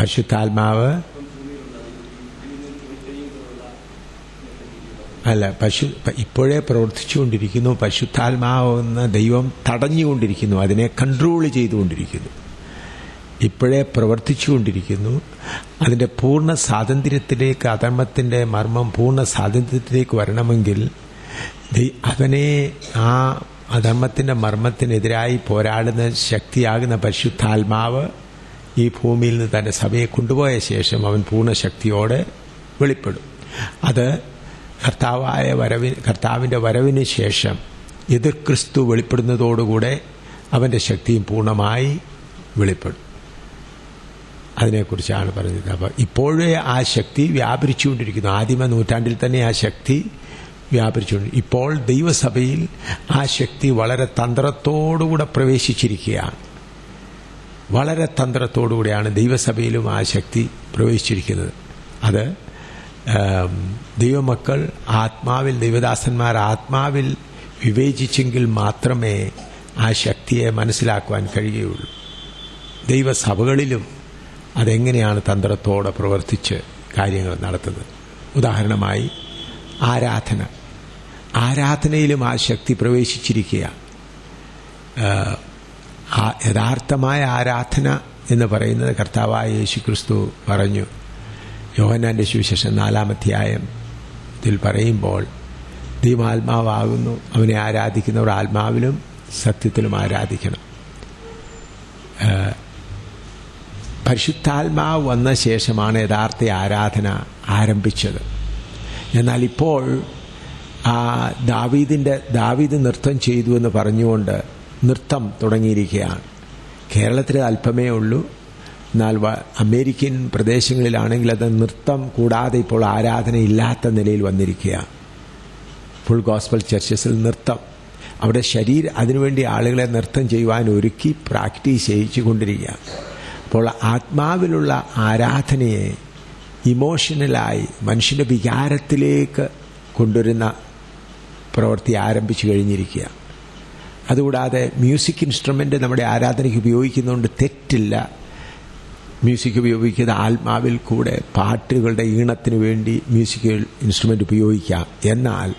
പരിശുദ്ധാത്മാവ് അല്ല, ഇപ്പോഴേ പ്രവർത്തിച്ചുകൊണ്ടിരിക്കുന്നു. പരിശുദ്ധാത്മാവെന്ന ദൈവം തടഞ്ഞുകൊണ്ടിരിക്കുന്നു, അതിനെ കൺട്രോൾ ചെയ്തുകൊണ്ടിരിക്കുന്നു. ഇപ്പോഴേ പ്രവർത്തിച്ചുകൊണ്ടിരിക്കുന്നു. അതിൻ്റെ പൂർണ്ണ സ്വാതന്ത്ര്യത്തിലേക്ക്, അധർമ്മത്തിൻ്റെ മർമ്മം പൂർണ്ണ സ്വാതന്ത്ര്യത്തിലേക്ക് വരണമെങ്കിൽ അവനെ ആ അധർമ്മത്തിൻ്റെ മർമ്മത്തിനെതിരായി പോരാടുന്ന ശക്തിയാകുന്ന പരിശുദ്ധാത്മാവ് ഈ ഭൂമിയിൽ നിന്ന് തൻ്റെ സഭയെ കൊണ്ടുപോയ ശേഷം അവൻ പൂർണ്ണ ശക്തിയോടെ വെളിപ്പെടും. അത് കർത്താവിൻ്റെ വരവിന് ശേഷം എതിർ ക്രിസ്തു വെളിപ്പെടുന്നതോടുകൂടെ അവൻ്റെ ശക്തിയും പൂർണ്ണമായി വെളിപ്പെടും. അതിനെക്കുറിച്ചാണ് പറഞ്ഞത്. അപ്പോൾ ഇപ്പോഴേ ആ ശക്തി വ്യാപരിച്ചുകൊണ്ടിരിക്കുന്നു. ആദിമ നൂറ്റാണ്ടിൽ തന്നെ ആ ശക്തി വ്യാപരിച്ചുകൊണ്ട് ഇപ്പോൾ ദൈവസഭയിൽ ആ ശക്തി വളരെ തന്ത്രത്തോടുകൂടെ പ്രവേശിച്ചിരിക്കുകയാണ്. വളരെ തന്ത്രത്തോടുകൂടിയാണ് ദൈവസഭയിലും ആ ശക്തി പ്രവേശിച്ചിരിക്കുന്നത്. അത് ദൈവമക്കൾ ആത്മാവിൽ, ദൈവദാസന്മാർ ആത്മാവിൽ വിവേചിച്ചെങ്കിൽ മാത്രമേ ആ ശക്തിയെ മനസ്സിലാക്കുവാൻ കഴിയുകയുള്ളൂ. ദൈവസഭകളിലും അതെങ്ങനെയാണ് തന്ത്രത്തോടെ പ്രവർത്തിച്ച് കാര്യങ്ങൾ നടത്തുന്നത്. ഉദാഹരണമായി ആരാധനയിലും ആ ശക്തി പ്രവേശിച്ചിരിക്കുക. യഥാർത്ഥമായ ആരാധന എന്ന് പറയുന്നത് കർത്താവായ യേശുക്രിസ്തു പറഞ്ഞു. യോഹന്നാന്റെ സുവിശേഷം 4-ാം അധ്യായത്തിൽ പറയുമ്പോൾ ദൈവാത്മാവാകുന്നു, അവനെ ആരാധിക്കുന്നവർ ആത്മാവിലും സത്യത്തിലും ആരാധിക്കണം. പരിശുദ്ധാത്മാവ് വന്ന ശേഷമാണ് യഥാർത്ഥ ആരാധന ആരംഭിച്ചത്. എന്നാൽ ഇപ്പോൾ ദാവീദ് നൃത്തം ചെയ്തു എന്ന് പറഞ്ഞുകൊണ്ട് നൃത്തം തുടങ്ങിയിരിക്കുകയാണ്. കേരളത്തിൽ അല്പമേ ഉള്ളൂ. എന്നാൽ അമേരിക്കൻ പ്രദേശങ്ങളിലാണെങ്കിൽ അത് നൃത്തം കൂടാതെ ഇപ്പോൾ ആരാധന ഇല്ലാത്ത നിലയിൽ വന്നിരിക്കുകയാണ്. ഫുൾ ഗോസ്പൽ ചർച്ചസിൽ നൃത്തം, അവിടെ അതിനുവേണ്ടി ആളുകളെ നൃത്തം ചെയ്യുവാൻ ഒരുക്കി പ്രാക്ടീസ് ചെയ്യിച്ചു കൊണ്ടിരിക്കുകയാണ്. അപ്പോൾ ആത്മാവിലുള്ള ആരാധനയെ ഇമോഷണലായി മനുഷ്യൻ്റെ വികാരത്തിലേക്ക് കൊണ്ടുവരുന്ന പ്രവൃത്തി ആരംഭിച്ചു കഴിഞ്ഞിരിക്കുക. അതുകൂടാതെ മ്യൂസിക് ഇൻസ്ട്രുമെൻ്റ് നമ്മുടെ ആരാധനയ്ക്ക് ഉപയോഗിക്കുന്നതുകൊണ്ട് തെറ്റില്ല. മ്യൂസിക് ഉപയോഗിക്കുന്ന ആത്മാവിൽ കൂടെ പാട്ടുകളുടെ ഈണത്തിന് വേണ്ടി മ്യൂസിക്കൽ ഇൻസ്ട്രുമെൻ്റ് ഉപയോഗിക്കാം. എന്നാൽ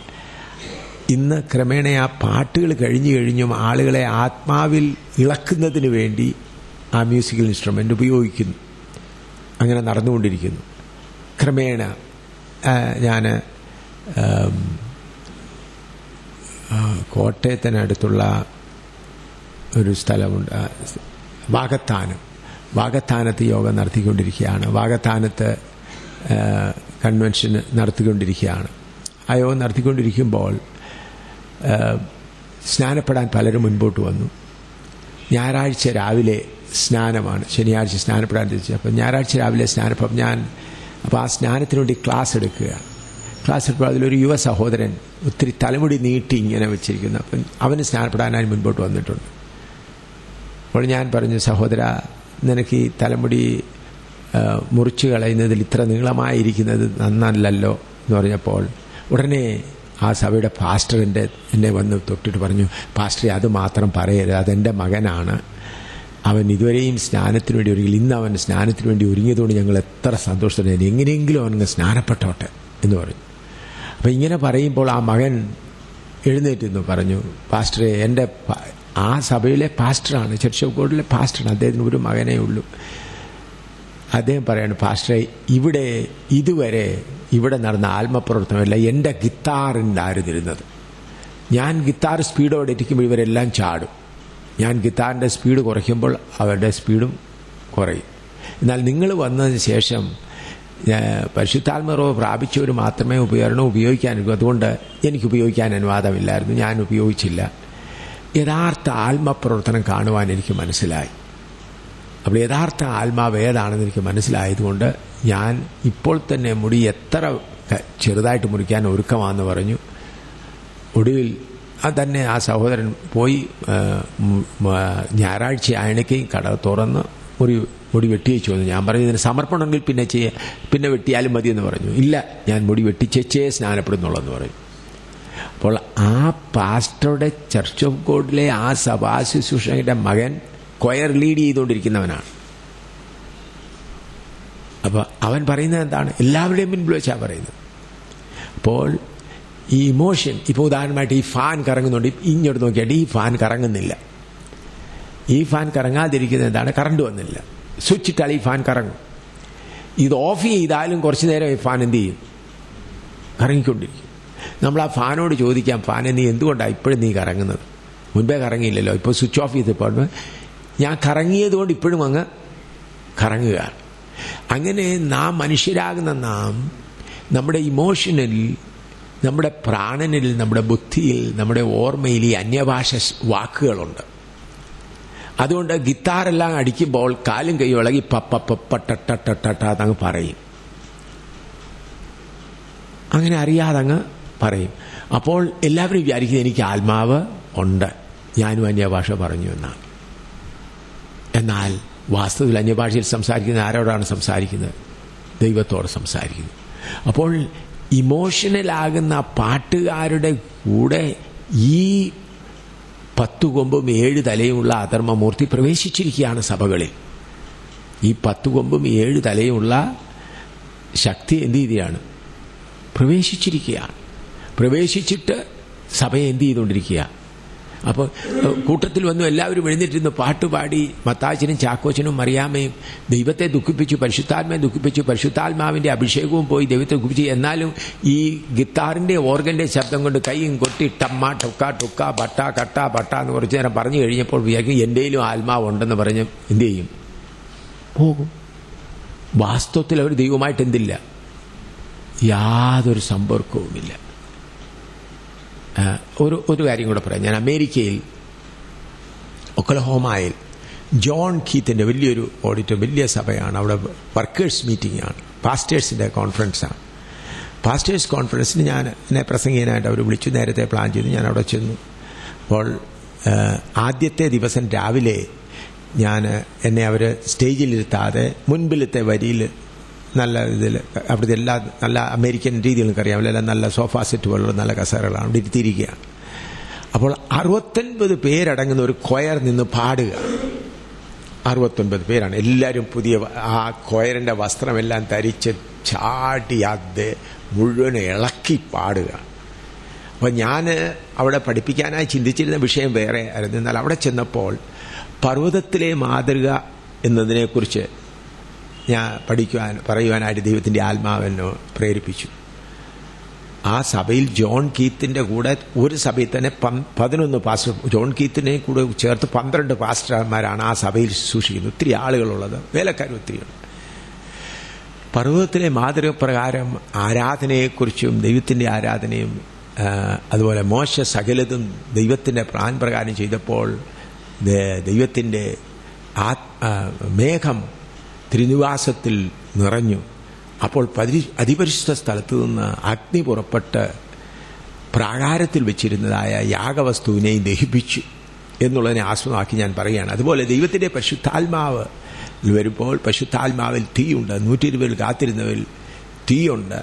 ഇന്ന് ക്രമേണ ആ പാട്ടുകൾ കഴിഞ്ഞും ആളുകളെ ആത്മാവിൽ ഇളക്കുന്നതിന് വേണ്ടി ആ മ്യൂസിക്കൽ ഇൻസ്ട്രുമെൻ്റ് ഉപയോഗിക്കുന്നു. അങ്ങനെ നടന്നുകൊണ്ടിരിക്കുന്നു. ക്രമേണ ഞാൻ കോട്ടയത്തിനടുത്തുള്ള ഒരു സ്ഥലമുണ്ട്, വാകത്താനത്ത് യോഗം നടത്തിക്കൊണ്ടിരിക്കുകയാണ്. വാകത്താനത്ത് കൺവെൻഷൻ നടത്തിക്കൊണ്ടിരിക്കുകയാണ്. ആ യോഗം നടത്തിക്കൊണ്ടിരിക്കുമ്പോൾ സ്നാനപ്പെടാൻ പലരും മുൻപോട്ട് വന്നു. ഞായറാഴ്ച രാവിലെ സ്നാനമാണ്, ശനിയാഴ്ച സ്നാനപ്പെടാൻ തിരിച്ചു. അപ്പം ഞായറാഴ്ച രാവിലെ സ്നാനപ്പം അപ്പോൾ ആ സ്നാനത്തിന് വേണ്ടി ക്ലാസ് എടുക്കുകയാണ്. ക്ലാസ് എടുക്കുമ്പോൾ അതിലൊരു യുവ സഹോദരൻ ഒത്തിരി തലമുടി നീട്ടി ഇങ്ങനെ വെച്ചിരിക്കുന്നു. അപ്പം അവന് സ്നാനപ്പെടാനായി മുൻപോട്ട് വന്നിട്ടുണ്ട്. അപ്പോൾ ഞാൻ പറഞ്ഞു, സഹോദര, നിനക്ക് ഈ തലമുടി മുറിച്ച് കളയുന്നതിൽ ഇത്ര നീളമായിരിക്കുന്നത് നന്നല്ലല്ലോ എന്ന് പറഞ്ഞപ്പോൾ ഉടനെ ആ സഭയുടെ പാസ്റ്റർ എന്നെ വന്ന് തൊട്ടിട്ട് പറഞ്ഞു, പാസ്റ്ററെ, അത് മാത്രം പറയരുത്, അതെൻ്റെ മകനാണ്, അവൻ ഇതുവരെയും സ്നാനത്തിന് വേണ്ടി ഒരുങ്ങി, ഇന്ന് അവൻ സ്നാനത്തിന് വേണ്ടി ഒരുങ്ങിയതുകൊണ്ട് ഞങ്ങൾ എത്ര സന്തോഷത്തോടെ, എങ്ങനെയെങ്കിലും അവനങ്ങ് സ്നാനപ്പെട്ടോട്ടെ എന്ന് പറഞ്ഞു. അപ്പം ഇങ്ങനെ പറയുമ്പോൾ ആ മകൻ എഴുന്നേറ്റെന്ന് പറഞ്ഞു, പാസ്റ്ററെ, എൻ്റെ ആ സഭയിലെ പാസ്റ്ററാണ്, ചർച്ച് ഓഫ് ഗോഡിലെ പാസ്റ്ററാണ്, അദ്ദേഹത്തിന് ഒരു മകനേ ഉള്ളൂ. അദ്ദേഹം പറയാണ്, പാസ്റ്ററെ, ഇതുവരെ ഇവിടെ നടന്ന ആത്മപ്രവർത്തനമല്ല, എൻ്റെ ഗിത്താറിൻ്റായിരുന്നിരുന്നത്. ഞാൻ ഗിത്താർ സ്പീഡോടെ ഇരിക്കുമ്പോൾ ഇവരെല്ലാം ചാടും. ഞാൻ ഗിത്താറിൻ്റെ സ്പീഡ് കുറയ്ക്കുമ്പോൾ അവരുടെ സ്പീഡും കുറയും. എന്നാൽ നിങ്ങൾ വന്നതിന് ശേഷം പരിശുദ്ധാത്മറവ് പ്രാപിച്ചവർ മാത്രമേ ഉപയോഗിക്കാനിരിക്കൂ. അതുകൊണ്ട് എനിക്ക് ഉപയോഗിക്കാൻ അനുവാദമില്ലായിരുന്നു, ഞാൻ ഉപയോഗിച്ചില്ല. യഥാർത്ഥ ആത്മപ്രവർത്തനം കാണുവാൻ എനിക്ക് മനസ്സിലായി. അപ്പോൾ യഥാർത്ഥ ആത്മാവ് ഏതാണെന്ന് എനിക്ക് മനസ്സിലായതുകൊണ്ട് ഞാൻ ഇപ്പോൾ തന്നെ മുടി എത്ര ചെറുതായിട്ട് മുറിക്കാൻ ഒരുക്കമാണെന്ന് പറഞ്ഞു. ഒടുവിൽ തന്നെ ആ സഹോദരൻ പോയി ഞായറാഴ്ച ആയണയ്ക്ക് കട തുറന്ന് മുടി വെട്ടിയേച്ചു വന്നു. ഞാൻ പറഞ്ഞു, ഇതിന് സമർപ്പണമെങ്കിൽ പിന്നെ വെട്ടിയാലും മതിയെന്ന് പറഞ്ഞു. ഇല്ല, ഞാൻ മുടി വെട്ടിച്ചേ സ്നാനപ്പെടുന്നുള്ളെന്ന് പറഞ്ഞു. അപ്പോൾ ആ പാസ്റ്ററുടെ ചർച്ച് ഓഫ് ഗോഡിലെ ആ സഭാ ശുശ്രൂഷയുടെ മകൻ കൊയർ ലീഡ് ചെയ്തുകൊണ്ടിരിക്കുന്നവനാണ്. അപ്പോൾ അവൻ പറയുന്നത് എന്താണ്? എല്ലാവരുടെയും മുൻപിൽ വെച്ചാണ് പറയുന്നത്. അപ്പോൾ ഈ ഇമോഷൻ, ഇപ്പോൾ ഉദാഹരണമായിട്ട് ഈ ഫാൻ കറങ്ങുന്നുണ്ട്, ഇങ്ങോട്ട് നോക്കിയാൽ ഈ ഫാൻ കറങ്ങുന്നില്ല. ഈ ഫാൻ കറങ്ങാതിരിക്കുന്നത് എന്താണ്? കറണ്ട് വന്നില്ല. സ്വിച്ച് ഇട്ടാൽ ഈ ഫാൻ കറങ്ങും. ഇത് ഓഫ് ചെയ്താലും കുറച്ചു നേരം ഈ ഫാൻ എന്ത് ചെയ്യും? കറങ്ങിക്കൊണ്ടിരിക്കും. നമ്മൾ ആ ഫാനോട് ചോദിക്കാം, ഫാനെ നീ എന്തുകൊണ്ടാണ് ഇപ്പോഴും നീ കറങ്ങുന്നത്? മുൻപേ കറങ്ങിയില്ലല്ലോ, ഇപ്പോൾ സ്വിച്ച് ഓഫ് ചെയ്തപ്പോൾ ഞാൻ കറങ്ങിയത് കൊണ്ട് ഇപ്പോഴും അങ്ങ് കറങ്ങുകയാണ്. അങ്ങനെ നാം മനുഷ്യരാകുന്ന നാം നമ്മുടെ ഇമോഷനിൽ, നമ്മുടെ പ്രാണനിൽ, നമ്മുടെ ബുദ്ധിയിൽ, നമ്മുടെ ഓർമ്മയിൽ ഈ അന്യഭാഷ വാക്കുകളുണ്ട്. അതുകൊണ്ട് ഗിത്താറെല്ലാം അടിക്കുമ്പോൾ കാലും കൈ ഇളകി പപ്പട്ടട്ടട്ടട്ടങ്ങ് പറയും. അങ്ങനെ അറിയാതെ അങ്ങ് പറയും. അപ്പോൾ എല്ലാവരും വിചാരിക്കുന്നത് എനിക്ക് ആത്മാവ് ഉണ്ട്, ഞാനും അന്യഭാഷ പറഞ്ഞു എന്നാണ്. എന്നാൽ വാസ്തവത്തിൽ അന്യഭാഷയിൽ സംസാരിക്കുന്നത് ആരോടാണ് സംസാരിക്കുന്നത്? ദൈവത്തോട് സംസാരിക്കുന്നു. അപ്പോൾ ഇമോഷണലാകുന്ന പാട്ടുകാരുടെ കൂടെ ഈ 10 കൊമ്പും 7 തലയുമുള്ള അധർമ്മമൂർത്തി പ്രവേശിച്ചിരിക്കുകയാണ് സഭകളിൽ. ഈ 10 കൊമ്പും 7 തലയുമുള്ള ശക്തി എന്ത് ചെയ്യുകയാണ്? പ്രവേശിച്ചിരിക്കുകയാണ്. പ്രവേശിച്ചിട്ട് സഭയെ എന്ത് ചെയ്തുകൊണ്ടിരിക്കുക? അപ്പോൾ കൂട്ടത്തിൽ വന്നു എല്ലാവരും എഴുന്നേറ്റിരുന്ന് പാട്ടുപാടി മത്താച്ചനും ചാക്കോച്ചനും മറിയാമ്മയും ദൈവത്തെ ദുഃഖിപ്പിച്ചു, പരിശുദ്ധാത്മയെ ദുഃഖിപ്പിച്ചു, പരിശുദ്ധാത്മാവിന്റെ അഭിഷേകവും പോയി ദൈവത്തെ ദുഃഖിപ്പിച്ചു. എന്നാലും ഈ ഗിത്താറിന്റെ ഓർഗന്റെ ശബ്ദം കൊണ്ട് കൈയും കൊട്ടി ടമ്മ ടൊക്ക ടൊക്ക ബട്ട കട്ട ബട്ട എന്ന് കുറച്ചു നേരം പറഞ്ഞു കഴിഞ്ഞപ്പോൾ വിചാരിക്കും എന്റെയിലും ആത്മാവ് ഉണ്ടെന്ന് പറഞ്ഞ് എന്ത് ചെയ്യും? പോകും. വാസ്തവത്തിൽ അവർ ദൈവമായിട്ട് എന്തില്ല? യാതൊരു സമ്പർക്കവുമില്ല. ഒരു കാര്യം കൂടെ പറയാം. ഞാൻ അമേരിക്കയിൽ ഒക്ലഹോമയിൽ ജോൺ കീത്തിന്റെ വലിയൊരു ഓഡിറ്റോറിയം, വലിയ സഭയാണ്. അവിടെ വർക്കേഴ്സ് മീറ്റിംഗ് ആണ്, പാസ്റ്റേഴ്സിന്റെ കോൺഫറൻസാണ്. പാസ്റ്റേഴ്സ് കോൺഫറൻസിന് എന്നെ പ്രസംഗിക്കാനായിട്ട് അവർ വിളിച്ചു. നേരത്തെ പ്ലാൻ ചെയ്തു. ഞാൻ അവിടെ ചെന്നു. അപ്പോൾ ആദ്യത്തെ ദിവസം രാവിലെ എന്നെ അവർ സ്റ്റേജിലിരുത്താതെ മുൻപിലത്തെ വരിയിൽ നല്ല ഇതിൽ അവിടുത്തെ എല്ലാ നല്ല അമേരിക്കൻ രീതിയിൽ നിങ്ങൾക്കറിയാമല്ലോ, എല്ലാം നല്ല സോഫ സെറ്റ് പോലുള്ള നല്ല കസേരകളാണ് അവിടെ ഇരുത്തിയിരിക്കുകയാണ്. അപ്പോൾ 69 പേരടങ്ങുന്ന ഒരു കൊയർ നിന്ന് പാടുക. 69 പേരാണ്. എല്ലാവരും പുതിയ ആ കൊയറിന്റെ വസ്ത്രമെല്ലാം ധരിച്ച് ചാടി അത് മുഴുവൻ ഇളക്കി പാടുക. അപ്പോൾ ഞാൻ അവിടെ പഠിപ്പിക്കാനായി ചിന്തിച്ചിരുന്ന വിഷയം വേറെ ആയിരുന്നു. എന്നാൽ അവിടെ ചെന്നപ്പോൾ പർവ്വതത്തിലെ മാതൃക എന്നതിനെക്കുറിച്ച് ഞാൻ പറയുവാനായിട്ട് ദൈവത്തിന്റെ ആത്മാവിനെ പ്രേരിപ്പിച്ചു. ആ സഭയിൽ ജോൺ കീത്തിന്റെ കൂടെ ഒരു സഭയിൽ തന്നെ 11 പാസ്റ്റർ, ജോൺ കീത്തിനെ കൂടെ ചേർത്ത് 12 പാസ്റ്റർമാരാണ് ആ സഭയിൽ സൂക്ഷിക്കുന്നത്. ഒത്തിരി ആളുകളുള്ളത്, വേലക്കാരും ഒത്തിരിയുണ്ട്. പർവ്വതത്തിലെ മാതൃക പ്രകാരം ആരാധനയെക്കുറിച്ചും ദൈവത്തിന്റെ ആരാധനയും അതുപോലെ മോശ സകലതും ദൈവത്തിന്റെ പ്ലാൻ പ്രകാരം ചെയ്തപ്പോൾ ദൈവത്തിന്റെ മേഘം തിരുനിവാസത്തിൽ നിറഞ്ഞു. അപ്പോൾ അതിപരിശുദ്ധ സ്ഥലത്തു നിന്ന് അഗ്നി പുറപ്പെട്ട് പ്രാകാരത്തിൽ വെച്ചിരുന്നതായ യാഗവസ്തുവിനെയും ദഹിപ്പിച്ചു എന്നുള്ളതിനെ ആസ്പദമാക്കി ഞാൻ പറയുകയാണ്. അതുപോലെ ദൈവത്തിന്റെ പരിശുദ്ധാത്മാവ് വരുമ്പോൾ പരിശുദ്ധാത്മാവിൽ തീയുണ്ട്. 120 കാത്തിരുന്നവരിൽ തീയുണ്ട്.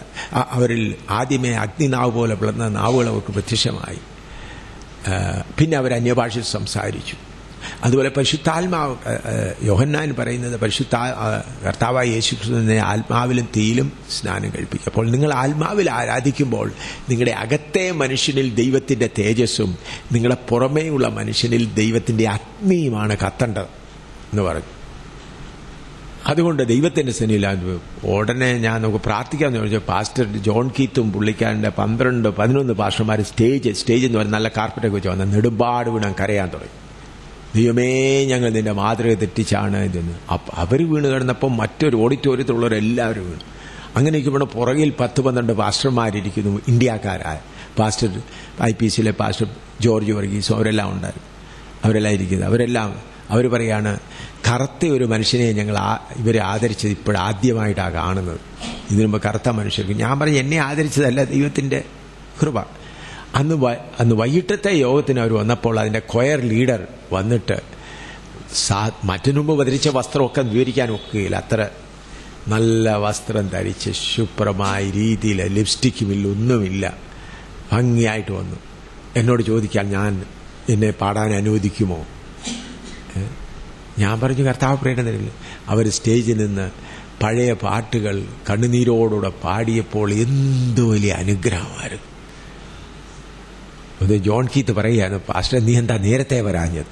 അവരിൽ ആദ്യമേ അഗ്നിനാവ് പോലെ പിളർന്ന നാവുകൾ അവർക്ക് പ്രത്യക്ഷമായി. പിന്നെ അവർ അന്യഭാഷയിൽ സംസാരിച്ചു. അതുപോലെ പരിശുദ്ധാത്മാവ്, യോഹന്നാൻ പറയുന്നത് കർത്താവായ യേശുക്രിസ്തുവിനെ ആത്മാവിലും തീയിലും സ്നാനം കഴിപ്പിക്കും. അപ്പോൾ നിങ്ങൾ ആത്മാവിൽ ആരാധിക്കുമ്പോൾ നിങ്ങളുടെ അകത്തെ മനുഷ്യനിൽ ദൈവത്തിന്റെ തേജസ്സും നിങ്ങളുടെ പുറമേയുള്ള മനുഷ്യനിൽ ദൈവത്തിന്റെ അഗ്നിയുമാണ് കത്തേണ്ടത് എന്ന് പറഞ്ഞു. അതുകൊണ്ട് ദൈവത്തിന്റെ സന്നിധിയിൽ ഉടനെ നമുക്ക് പ്രാർത്ഥിക്കാമെന്ന് ചോദിച്ചാൽ പാസ്റ്റർ ജോൺ കീത്തും പുള്ളിക്കാരൻ്റെ 11 പാസ്റ്റർമാർ സ്റ്റേജ് എന്ന് പറഞ്ഞാൽ നല്ല കാർപ്പറ്റൊക്കെ വെച്ച് വന്നാൽ നെടുമ്പാട് വീണാൻ കരയാൻ തുടങ്ങി. ദൈവമേ, ഞങ്ങൾ നിന്റെ മാതൃക തെറ്റിച്ചാണ് ഇതെന്ന്. അവർ വീണ് കിടന്നപ്പോൾ മറ്റൊരു ഓഡിറ്റോറിയത്തിലുള്ളവരെല്ലാവരും വീണു. അങ്ങനെയൊക്കെ ഇവിടെ പുറകിൽ 10-12 പാസ്റ്റർമാരിയ്ക്കുന്നു, ഇന്ത്യക്കാരായ പാസ്റ്റർ IPCയിലെ പാസ്റ്റർ ജോർജ് വർഗീസും അവരെല്ലാം ഉണ്ടായിരുന്നു. അവരെല്ലാം ഇരിക്കുന്നത്. അവർ പറയാണ്, കറുത്ത ഒരു മനുഷ്യനെ ഇവരെ ആദരിച്ചത് ഇപ്പോഴാദ്യമായിട്ടാണ് കാണുന്നത്. ഇതിനുമ്പ് കറുത്ത മനുഷ്യർക്ക്. ഞാൻ പറഞ്ഞു, എന്നെ ആദരിച്ചതല്ല, ദൈവത്തിന്റെ കൃപ. അന്ന് വൈകിട്ടത്തെ യോഗത്തിന് അവർ വന്നപ്പോൾ അതിന്റെ കൊയർ ലീഡർ വന്നിട്ട് മറ്റിനുമ്പ് ധരിച്ച വസ്ത്രമൊക്കെ വിവരിക്കാൻ ഒക്കുകയില്ല. അത്ര നല്ല വസ്ത്രം ധരിച്ച് ശുഭ്രമായ രീതിയിൽ ലിപ്സ്റ്റിക്കുമില്ല, ഒന്നുമില്ല, ഭംഗിയായിട്ട് വന്നു. എന്നോട് ചോദിക്കാൻ എന്നെ പാടാൻ അനുവദിക്കുമോ? ഞാൻ പറഞ്ഞു, കർത്താവ് പ്രേരണ തരില്ല. അവർ സ്റ്റേജിൽ നിന്ന് പഴയ പാട്ടുകൾ കണ്ണുനീരോടുകൂടെ പാടിയപ്പോൾ എന്ത് വലിയ അനുഗ്രഹമായിരുന്നു. അത് ജോൺ കീത്ത് പറയുകയാണ്, പാസ്റ്റർ നീ എന്താ നേരത്തെ വരാഞ്ഞത്?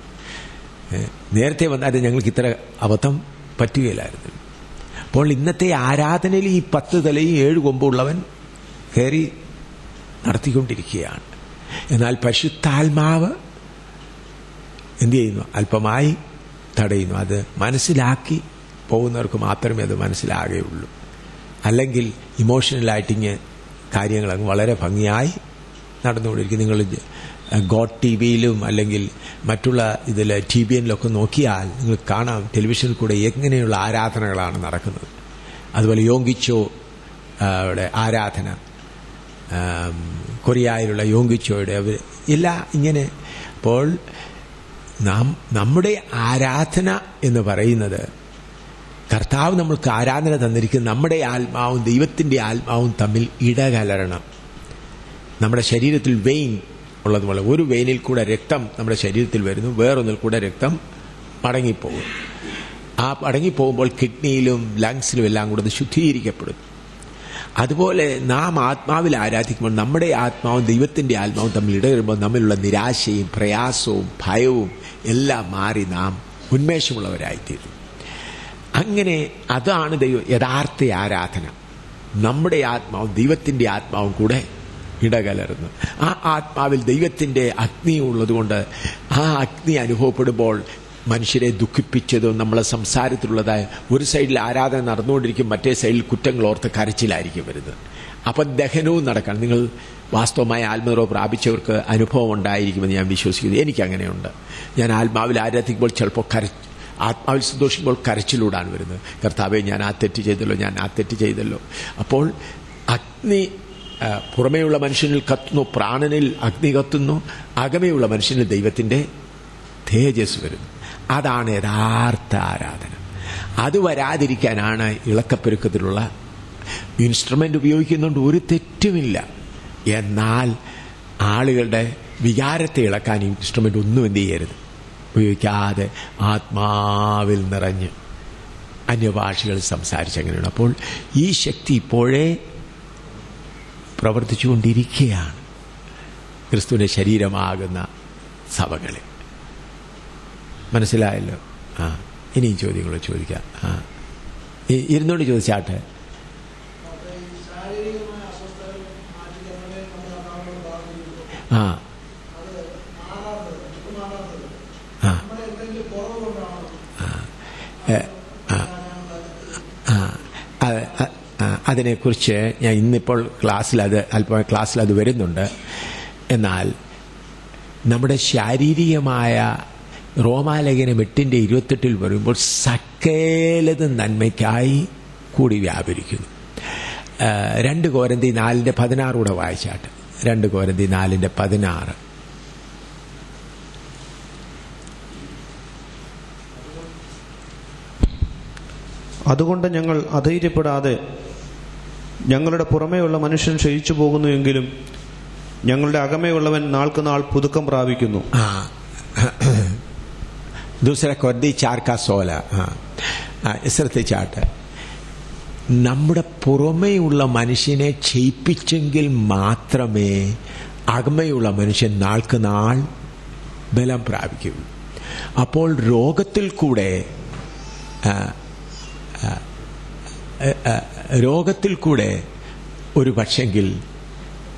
നേരത്തെ വന്നാൽ ഞങ്ങൾക്ക് ഇത്ര അബദ്ധം പറ്റുകയില്ലായിരുന്നു. അപ്പോൾ ഇന്നത്തെ ആരാധനയിൽ ഈ 10 തലയും 7 കൊമ്പുള്ളവൻ കയറി നടത്തിക്കൊണ്ടിരിക്കുകയാണ്. എന്നാൽ പരിശുദ്ധാത്മാവ് എന്ത് ചെയ്യുന്നു? അല്പമായി തടയുന്നു. അത് മനസ്സിലാക്കി പോകുന്നവർക്ക് മാത്രമേ അത് മനസ്സിലാകുകയുള്ളൂ. അല്ലെങ്കിൽ ഇമോഷണലായിട്ടിങ്ങ് കാര്യങ്ങൾ അങ്ങ് വളരെ ഭംഗിയായി നടന്നുകൊണ്ടിരിക്കും. നിങ്ങൾ ഗോഡ് ടിവിയിലും അല്ലെങ്കിൽ മറ്റുള്ള ഇതിൽ TVNലൊക്കെ നോക്കിയാൽ നിങ്ങൾ കാണാം, ടെലിവിഷനിൽ കൂടെ എങ്ങനെയുള്ള ആരാധനകളാണ് നടക്കുന്നത്. അതുപോലെ യോങ്കിച്ചോ ആരാധന, കൊറിയയിലുള്ള യോങ്കിച്ചോയുടെ എല്ലാം ഇങ്ങനെ. അപ്പോൾ നമ്മുടെ ആരാധന എന്ന് പറയുന്നത്, കർത്താവ് നമ്മൾക്ക് ആരാധന തന്നിരിക്കുന്നത് നമ്മുടെ ആത്മാവും ദൈവത്തിൻ്റെ ആത്മാവും തമ്മിൽ ഇടകലരണം. നമ്മുടെ ശരീരത്തിൽ വെയിൻ ഉള്ളതുപോലെ ഒരു വെയിനിൽ കൂടെ രക്തം നമ്മുടെ ശരീരത്തിൽ വരുന്നു, വേറൊന്നിൽ കൂടെ രക്തം മടങ്ങിപ്പോകും. ആ മടങ്ങിപ്പോകുമ്പോൾ കിഡ്നിയിലും ലങ്സിലും എല്ലാം കൂടെ അത് ശുദ്ധീകരിക്കപ്പെടും. അതുപോലെ നാം ആത്മാവിൽ ആരാധിക്കുമ്പോൾ നമ്മുടെ ആത്മാവും ദൈവത്തിൻ്റെ ആത്മാവും തമ്മിൽ ഇടകലരുമ്പോൾ നമ്മിലുള്ള നിരാശയും പ്രയാസവും ഭയവും എല്ലാം മാറി നാം ഉന്മേഷമുള്ളവരായിത്തീരും. അങ്ങനെ അതാണ് യഥാർത്ഥ ആരാധന. നമ്മുടെ ആത്മാവും ദൈവത്തിൻ്റെ ആത്മാവും കൂടെ ഇടകലർന്നു. ആ ആത്മാവിൽ ദൈവത്തിൻ്റെ അഗ്നി ഉള്ളതുകൊണ്ട് ആ അഗ്നി അനുഭവപ്പെടുമ്പോൾ മനുഷ്യരെ ദുഃഖിപ്പിച്ചതും നമ്മളെ സംസാരത്തിലുള്ളതായ ഒരു സൈഡിൽ ആരാധന നടന്നുകൊണ്ടിരിക്കും, മറ്റേ സൈഡിൽ കുറ്റങ്ങൾ ഓർത്ത് കരച്ചിലായിരിക്കും വരുന്നത്. അപ്പം ദഹനവും നടക്കണം. നിങ്ങൾ വാസ്തവമായ ആത്മനിറവ് പ്രാപിച്ചവർക്ക് അനുഭവം ഉണ്ടായിരിക്കുമെന്ന് ഞാൻ വിശ്വസിക്കുന്നു. എനിക്കങ്ങനെയുണ്ട്. ഞാൻ ആത്മാവിൽ ആരാധിക്കുമ്പോൾ ചിലപ്പോൾ ആത്മാവിൽ സന്തോഷിക്കുമ്പോൾ കരച്ചിലൂടാണ് വരുന്നത്. കർത്താവേ, ഞാൻ ആ തെറ്റ് ചെയ്തല്ലോ. അപ്പോൾ അഗ്നി പുറമേയുള്ള മനുഷ്യനിൽ കത്തുന്നു, പ്രാണനിൽ അഗ്നി കത്തുന്നു, അകമേയുള്ള മനുഷ്യനിൽ ദൈവത്തിൻ്റെ തേജസ് വരുന്നു. അതാണ് യഥാർത്ഥ ആരാധന. അത് വരാതിരിക്കാനാണ് ഇളക്കപ്പെരുക്കത്തിലുള്ള ഇൻസ്ട്രുമെൻ്റ് ഉപയോഗിക്കുന്നുണ്ട്, ഒരു തെറ്റുമില്ല. എന്നാൽ ആളുകളുടെ വികാരത്തെ ഇളക്കാൻ ഈ ഇൻസ്ട്രുമെൻ്റ് ഒന്നും എന്ത് ചെയ്യരുത്, ഉപയോഗിക്കാതെ ആത്മാവിൽ നിറഞ്ഞ് അന്യഭാഷകൾ സംസാരിച്ചങ്ങനെയാണ്. അപ്പോൾ ഈ ശക്തി ഇപ്പോഴേ പ്രവർത്തിച്ചുകൊണ്ടിരിക്കുകയാണ് ക്രിസ്തുവിൻ്റെ ശരീരമാകുന്ന സഭകളിൽ. മനസ്സിലായല്ലോ? ഇനിയും ചോദ്യങ്ങൾ ചോദിക്കാം. ഇരുന്നോണ്ട് ചോദിച്ചാട്ടെ. അതിനെക്കുറിച്ച് ഞാൻ ഇന്നിപ്പോൾ ക്ലാസ്സിൽ അത് വരുന്നുണ്ട്. എന്നാൽ നമ്മുടെ ശാരീരികമായ റോമാലേഖനം 8:28 പറയുമ്പോൾ സകലതും നന്മയ്ക്കായി കൂടി വ്യാപരിക്കുന്നു. 2 കൊരിന്ത്യർ 4:16 കൂടെ വായിച്ചാട്ടെ. 2 കൊരിന്ത്യർ 4:16. അതുകൊണ്ട് ഞങ്ങൾ അധൈര്യപ്പെടാതെ ഞങ്ങളുടെ പുറമേയുള്ള മനുഷ്യൻ ക്ഷയിച്ചു പോകുന്നുവെങ്കിലും ഞങ്ങളുടെ അകമേയുള്ളവൻ നാൾക്ക് നാൾ പുതുക്കം പ്രാപിക്കുന്നു. दूसरा कोरिन्थी 4:16. ശ്രദ്ധിച്ചാട്ടെ. നമ്മുടെ പുറമേയുള്ള മനുഷ്യനെ ക്ഷയിപ്പിച്ചെങ്കിൽ മാത്രമേ അകമയുള്ള മനുഷ്യൻ നാൾക്ക് നാൾ ബലം പ്രാപിക്കുകയുള്ളൂ. അപ്പോൾ രോഗത്തിൽ കൂടെ ഒരു പക്ഷെങ്കിൽ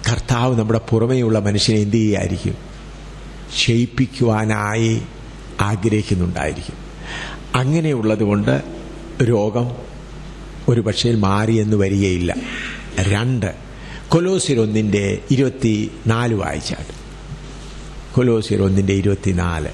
കർത്താവ് നമ്മുടെ പുറമേയുള്ള മനുഷ്യനെ എന്ത് ചെയ്യായിരിക്കും? ക്ഷയിപ്പിക്കുവാനായി ആഗ്രഹിക്കുന്നുണ്ടായിരിക്കും. അങ്ങനെയുള്ളത് കൊണ്ട് രോഗം ഒരു പക്ഷേ മാറിയെന്ന് വരികയില്ല. 2 കൊലോസ്യർ 1:24 വായിച്ചാട്ട്. കൊലോസ്യർ 1:24.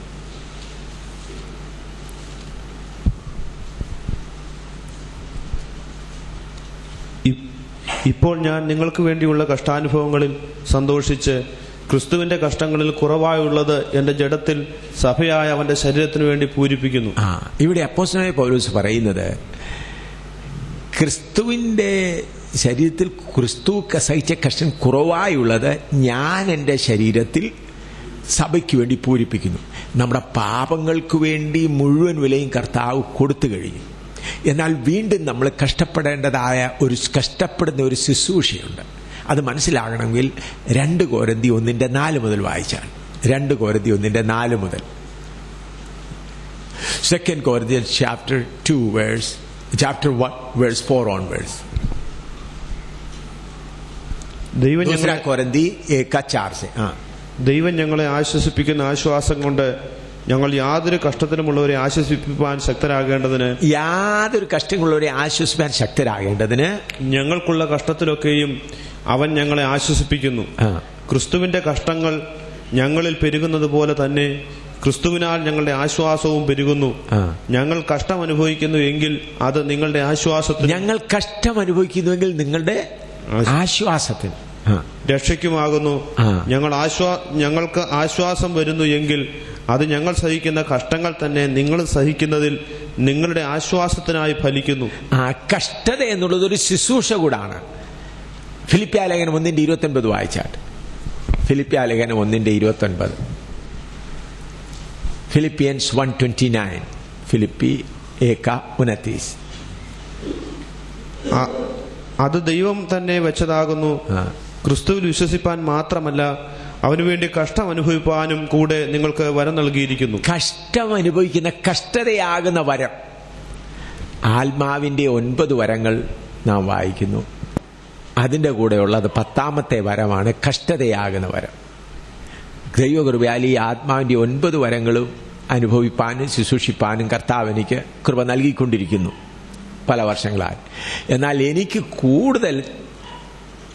ഇപ്പോൾ ഞാൻ നിങ്ങൾക്ക് വേണ്ടിയുള്ള കഷ്ടാനുഭവങ്ങളിൽ സന്തോഷിച്ച് ക്രിസ്തുവിന്റെ കഷ്ടങ്ങളിൽ കുറവായുള്ളത് എന്റെ ജഡത്തിൽ സഭയായ അവന്റെ ശരീരത്തിനു വേണ്ടി പൂരിപ്പിക്കുന്നു. ഇവിടെ അപ്പോസ്തലനായ പൗലോസ് പറയുന്നത്, ക്രിസ്തുവിന്റെ ശരീരത്തിൽ ക്രിസ്തു സഹിച്ച കഷ്ടം കുറവായുള്ളത് ഞാൻ എൻ്റെ ശരീരത്തിൽ സഭയ്ക്ക് വേണ്ടി പൂരിപ്പിക്കുന്നു. നമ്മുടെ പാപങ്ങൾക്ക് വേണ്ടി മുഴുവൻ വിലയും കർത്താവ് കൊടുത്തു കഴിഞ്ഞു. എന്നാൽ വീണ്ടും നമ്മൾ കഷ്ടപ്പെടുന്ന ഒരു ശുശ്രൂഷയുണ്ട്. അത് മനസ്സിലാകണമെങ്കിൽ 2 കൊരിന്ത്യർ 1:4 മുതൽ വായിച്ചാൽ 2 കൊരിന്ത്യർ 1:4 മുതൽ 2 Corinthians chapter 1 verse 4 onwards. ദൈവം ഞങ്ങളെ ആശ്വസിപ്പിക്കുന്ന ആശ്വാസം കൊണ്ട് ഞങ്ങൾ യാതൊരു കഷ്ടത്തിലുമുള്ളവരെ ആശ്വസിപ്പിക്കാൻ ശക്തരാകേണ്ടതിന് ഞങ്ങൾക്കുള്ള കഷ്ടത്തിലൊക്കെയും അവൻ ഞങ്ങളെ ആശ്വസിപ്പിക്കുന്നു. ക്രിസ്തുവിന്റെ കഷ്ടങ്ങൾ ഞങ്ങളിൽ പെരുകുന്നത് പോലെ തന്നെ ക്രിസ്തുവിനാൽ ഞങ്ങളുടെ ആശ്വാസവും പെരുകുന്നു. ഞങ്ങൾ കഷ്ടം അനുഭവിക്കുന്നു എങ്കിൽ അത് നിങ്ങളുടെ ആശ്വാസത്തിന് രക്ഷയ്ക്കുമാകുന്നു. ഞങ്ങൾക്ക് ആശ്വാസം വരുന്നു എങ്കിൽ അത് ഞങ്ങൾ സഹിക്കുന്ന കഷ്ടങ്ങൾ തന്നെ നിങ്ങൾ സഹിക്കുന്നതിൽ നിങ്ങളുടെ ആശ്വാസത്തിനായി ഫലിക്കുന്നു. കഷ്ടത എന്നുള്ളത് ഒരു ശുശ്രൂഷ കൂടാണ്. ഫിലിപ്പിയാലേഖനം 1:29 വായിച്ചാട്ട്. ഫിലിപ്പിയാലേഖനം 1:29. Philippians 1:29. ഫിലിപ്പി 1:29. അത് ദൈവം തന്നെ വെച്ചതാകുന്നു. ക്രിസ്തുവിൽ വിശ്വസിപ്പാൻ മാത്രമല്ല അവനുവേണ്ടി കഷ്ടം അനുഭവിപ്പാനും കൂടെ നിങ്ങൾക്ക് വരം നൽകിയിരിക്കുന്നു. കഷ്ടം അനുഭവിക്കുന്ന കഷ്ടതയാകുന്ന വരം. ആത്മാവിന്റെ 9 വരങ്ങൾ നാം വായിക്കുന്നു. അതിൻ്റെ കൂടെയുള്ളത് 10ാമത്തെ വരമാണ് കഷ്ടതയാകുന്ന വരം. ദൈവകൃപയാൽ ഈ ആത്മാവിന്റെ 9 വരങ്ങളും അനുഭവിപ്പാനും ശുശ്രൂഷിപ്പാനും കർത്താവ് എനിക്ക് കൃപ നൽകിക്കൊണ്ടിരിക്കുന്നു പല വർഷങ്ങളായി. എന്നാൽ എനിക്ക് കൂടുതൽ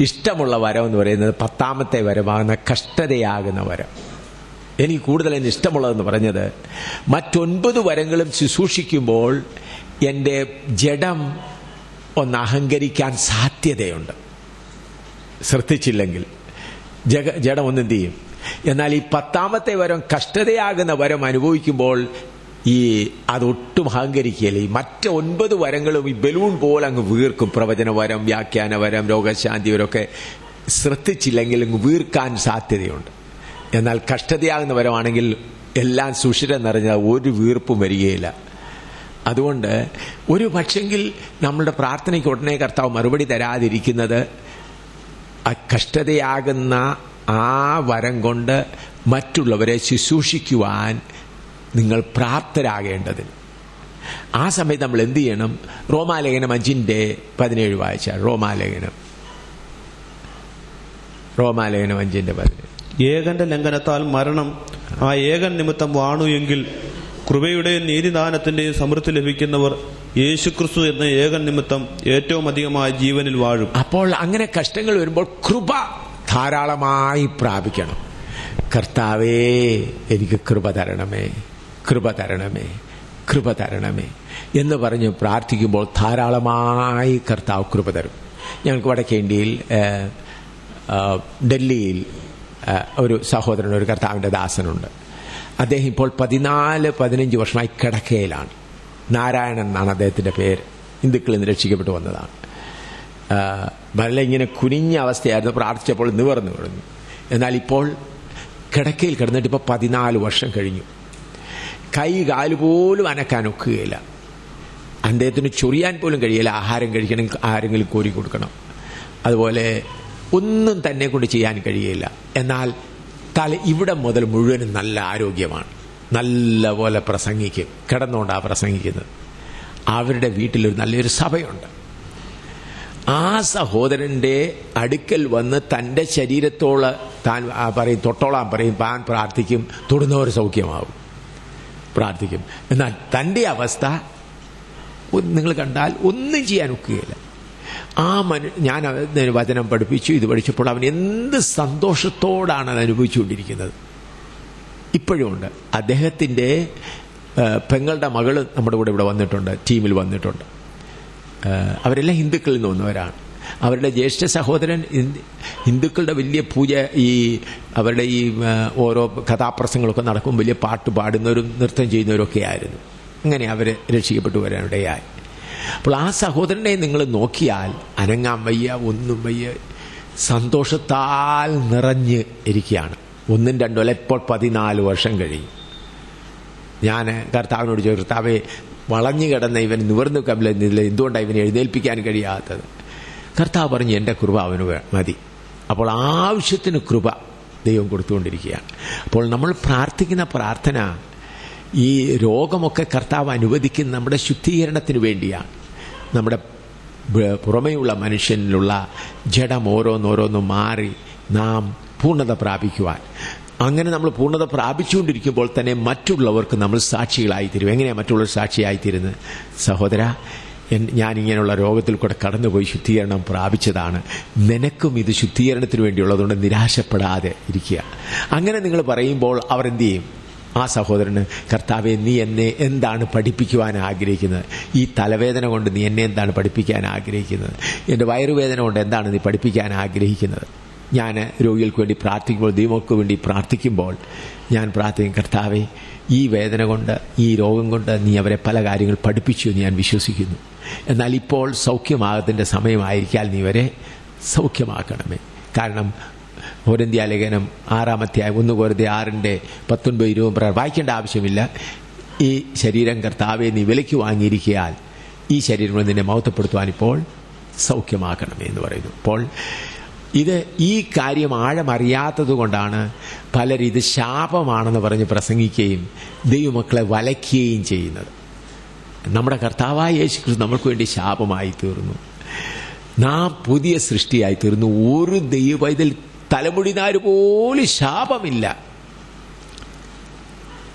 ഇഷ്ടമുള്ള വരം എന്ന് പറയുന്നത് 10ാമത്തെ വരമാകുന്ന കഷ്ടതയാകുന്ന വരം. എനിക്ക് കൂടുതൽ ഇഷ്ടമുള്ളതെന്ന് പറഞ്ഞത് മറ്റ്9 വരങ്ങളും ശുശ്രൂഷിക്കുമ്പോൾ എൻ്റെ ജഡം ഒന്ന് അഹങ്കരിക്കാൻ സാധ്യതയുണ്ട്. ശ്രദ്ധിച്ചില്ലെങ്കിൽ ജഡം ഒന്നെന്ത് ചെയ്യും. എന്നാൽ ഈ 10ാമത്തെ വരം കഷ്ടതയാകുന്ന വരം അനുഭവിക്കുമ്പോൾ അതൊട്ടും അഹങ്കരിക്കുകയല്ലേ. മറ്റ് 9 വരങ്ങളും ഈ ബലൂൺ പോലെ അങ്ങ് വീർക്കും. പ്രവചന വരം, വ്യാഖ്യാന വരം, രോഗശാന്തി വരമൊക്കെ ശ്രദ്ധിച്ചില്ലെങ്കിൽ അങ്ങ് വീർക്കാൻ സാധ്യതയുണ്ട്. എന്നാൽ കഷ്ടതയാകുന്ന വരമാണെങ്കിൽ എല്ലാം സുഷിരം നിറഞ്ഞ ഒരു വീർപ്പും വരികയില്ല. അതുകൊണ്ട് ഒരു പക്ഷെങ്കിൽ നമ്മളുടെ പ്രാർത്ഥനയ്ക്ക് ഉടനെ കർത്താവ് മറുപടി തരാതിരിക്കുന്നത് കഷ്ടതയാകുന്ന ആ വരം കൊണ്ട് മറ്റുള്ളവരെ ശുശ്രൂഷിക്കുവാൻ നിങ്ങൾ പ്രാപ്തരാകേണ്ടതിന്. ആ സമയത്ത് നമ്മൾ എന്ത് ചെയ്യണം? റോമാലേഖനം 5:17 വായിച്ചാൽ. റോമാലേഖനം 5:17. ഏകന്റെ ലംഘനത്താൽ മരണം ആ ഏകൻ നിമിത്തം വാണു എങ്കിൽ കൃപയുടെയും നീതിദാനത്തിന്റെയും സമൃദ്ധി ലഭിക്കുന്നവർ യേശുക്രിസ്തു എന്ന ഏകൻ നിമിത്തം ഏറ്റവും അധികമായി ജീവനിൽ വാഴും. അപ്പോൾ അങ്ങനെ കഷ്ടങ്ങൾ വരുമ്പോൾ കൃപ ധാരാളമായി പ്രാപിക്കണം. കർത്താവേ എനിക്ക് കൃപ തരണമേ, കൃപ തരണമേ, കൃപ തരണമേ എന്ന് പറഞ്ഞ് പ്രാർത്ഥിക്കുമ്പോൾ ധാരാളമായി കർത്താവ് കൃപ തരും. ഞങ്ങൾക്ക് വടക്കേ ഇന്ത്യയിൽ ഡൽഹിയിൽ ഒരു സഹോദരൻ, ഒരു കർത്താവിൻ്റെ ദാസനുണ്ട്. അദ്ദേഹം ഇപ്പോൾ 14-15 വർഷമായി കിടക്കയിലാണ്. നാരായണൻ എന്നാണ് അദ്ദേഹത്തിൻ്റെ പേര്. ഹിന്ദുക്കളിൽ നിന്ന് രക്ഷിക്കപ്പെട്ടു വന്നതാണ്. നല്ല ഇങ്ങനെ കുനിഞ്ഞ അവസ്ഥയായിരുന്നു. പ്രാർത്ഥിച്ചപ്പോൾ നിവർന്നു കിടന്നു. എന്നാൽ ഇപ്പോൾ കിടക്കയിൽ കിടന്നിട്ട് ഇപ്പോൾ 14 വർഷം കഴിഞ്ഞു. കൈ കാല് പോലും അനക്കാൻ ഒക്കുകയില്ല. അദ്ദേഹത്തിന് ചൊറിയാൻ പോലും കഴിയില്ല. ആഹാരം കഴിക്കണം, ആരെങ്കിലും കോരി കൊടുക്കണം. അതുപോലെ ഒന്നും തന്നെ കൊണ്ട് ചെയ്യാൻ കഴിയില്ല. എന്നാൽ ഇവിടെ മുതൽ മുഴുവനും നല്ല ആരോഗ്യമാണ്. നല്ല പോലെ പ്രസംഗിക്കും. കിടന്നുകൊണ്ടാണ് പ്രസംഗിക്കുന്നത്. അവരുടെ വീട്ടിലൊരു നല്ലൊരു സഭയുണ്ട്. ആ സഹോദരൻ്റെ അടുക്കൽ വന്ന് തൻ്റെ ശരീരത്തോളം താൻ പറയും, തൊട്ടോളാൻ പറയും, താൻ പ്രാർത്ഥിക്കും, തൊടുന്നവർ സൗഖ്യമാവും, പ്രാർത്ഥിക്കും. എന്നാൽ തൻ്റെ അവസ്ഥ നിങ്ങൾ കണ്ടാൽ ഒന്നും ചെയ്യാൻ ഒക്കുകയില്ല. ഞാൻ അവന് വചനം പഠിപ്പിച്ചു. ഇത് പഠിച്ചപ്പോൾ അവൻ എന്ത് സന്തോഷത്തോടാണ് അത് അനുഭവിച്ചുകൊണ്ടിരിക്കുന്നത്. ഇപ്പോഴും ഉണ്ട്. അദ്ദേഹത്തിൻ്റെ പെങ്ങളുടെ മകള് നമ്മുടെ കൂടെ ഇവിടെ വന്നിട്ടുണ്ട്, ടീമിൽ വന്നിട്ടുണ്ട്. അവരെല്ലാം ഹിന്ദുക്കളിൽ നിന്ന് വന്നവരാണ്. അവരുടെ ജ്യേഷ്ഠ സഹോദരൻ ഹിന്ദുക്കളുടെ വലിയ പൂജ, അവരുടെ ഓരോ കഥാപ്രസംഗങ്ങളൊക്കെ നടക്കും, വലിയ പാട്ട് പാടുന്നവരും നൃത്തം ചെയ്യുന്നവരൊക്കെ ആയിരുന്നു. അങ്ങനെ അവർ രക്ഷിക്കപ്പെട്ടു വരാനിടയായി. അപ്പോൾ ആ സഹോദരനെ നിങ്ങൾ നോക്കിയാൽ അനങ്ങാൻ വയ്യ, ഒന്നും വയ്യ, സന്തോഷത്താൽ നിറഞ്ഞ് ഇരിക്കുകയാണ്. 1-2 ഇപ്പോൾ 14 വർഷം കഴിഞ്ഞു. ഞാൻ കർത്താവിനോട് ചോദിച്ചു, കർത്താവേ വളഞ്ഞു കിടന്ന ഇവൻ നിവർന്നു കമ്പിലെന്നില്ല, എന്തുകൊണ്ടാണ് ഇവനെ എഴുന്നേൽപ്പിക്കാൻ കഴിയാത്തത്? കർത്താവ് പറഞ്ഞു, എൻ്റെ കൃപ അവന് മതി. അപ്പോൾ ആവശ്യത്തിന് കൃപ ദൈവം കൊടുത്തുകൊണ്ടിരിക്കുകയാണ്. അപ്പോൾ നമ്മൾ പ്രാർത്ഥിക്കുന്ന പ്രാർത്ഥന, ഈ രോഗമൊക്കെ കർത്താവ് അനുവദിക്കുന്ന നമ്മുടെ ശുദ്ധീകരണത്തിന് വേണ്ടിയാണ്. നമ്മുടെ പുറമേയുള്ള മനുഷ്യനിലുള്ള ജഡം ഓരോന്നോരോന്നും മാറി നാം പൂർണ്ണത പ്രാപിക്കുവാൻ. അങ്ങനെ നമ്മൾ പൂർണ്ണത പ്രാപിച്ചുകൊണ്ടിരിക്കുമ്പോൾ തന്നെ മറ്റുള്ളവർക്ക് നമ്മൾ സാക്ഷികളായിത്തീരും. എങ്ങനെയാണ് മറ്റുള്ളവർ സാക്ഷിയായിത്തീരുന്നത്? സഹോദര, ഞാനിങ്ങനെയുള്ള രോഗത്തിൽ കൂടെ കടന്നുപോയി ശുദ്ധീകരണം പ്രാപിച്ചതാണ്, നിനക്കും ഇത് ശുദ്ധീകരണത്തിന് വേണ്ടിയുള്ളതുകൊണ്ട് നിരാശപ്പെടാതെ ഇരിക്കുക. അങ്ങനെ നിങ്ങൾ പറയുമ്പോൾ അവർ എന്തു ചെയ്യും? ആ സഹോദരന്, കർത്താവെ, നീ എന്നെ എന്താണ് പഠിപ്പിക്കുവാൻ ആഗ്രഹിക്കുന്നത്? ഈ തലവേദന കൊണ്ട് നീ എന്നെ എന്താണ് പഠിപ്പിക്കാൻ ആഗ്രഹിക്കുന്നത്? എൻ്റെ വയറുവേദന കൊണ്ട് എന്താണ് നീ പഠിപ്പിക്കാൻ ആഗ്രഹിക്കുന്നത്? ഞാൻ രോഗികൾക്ക് വേണ്ടി പ്രാർത്ഥിക്കുമ്പോൾ, ദൈവങ്ങൾക്ക് വേണ്ടി പ്രാർത്ഥിക്കുമ്പോൾ ഞാൻ പ്രാർത്ഥിക്കും, കർത്താവെ, ഈ വേദന കൊണ്ട്, ഈ രോഗം കൊണ്ട് നീ അവരെ പല കാര്യങ്ങൾ പഠിപ്പിച്ചു എന്ന് ഞാൻ വിശ്വസിക്കുന്നു. എന്നാൽ ഇപ്പോൾ സൗഖ്യമാകത്തിൻ്റെ സമയമായിരിക്കാൽ നീ ഇവരെ സൗഖ്യമാക്കണമേ. കാരണം കോരിന്ത്യ ലേഖനം 6-ാം അധ്യായം 1 Corinthians 6:19-20 പ്രകാരം വായിക്കേണ്ട ആവശ്യമില്ല. ഈ ശരീരം കർത്താവെ നീ വിലയ്ക്ക് വാങ്ങിയിരിക്കയാൽ ഈ ശരീരം നിന്നെ മഹത്വപ്പെടുത്തുവാൻ ഇപ്പോൾ സൗഖ്യമാക്കണമേ എന്ന് പറയുന്നു. അപ്പോൾ ഈ കാര്യം ആഴമറിയാത്തത് കൊണ്ടാണ് പലരും ഇത് ശാപമാണെന്ന് പറഞ്ഞ് പ്രസംഗിക്കുകയും ദൈവമക്കളെ വലയ്ക്കുകയും ചെയ്യുന്നത്. നമ്മുടെ കർത്താവായ യേശുക്രിസ്തു നമ്മൾക്ക് വേണ്ടി ശാപമായി തീർന്നു. നാം പുതിയ സൃഷ്ടിയായി തീർന്നു. ഒരു ദൈവപൈതൽ തലമുടിനാര് പോലും ശാപമില്ല,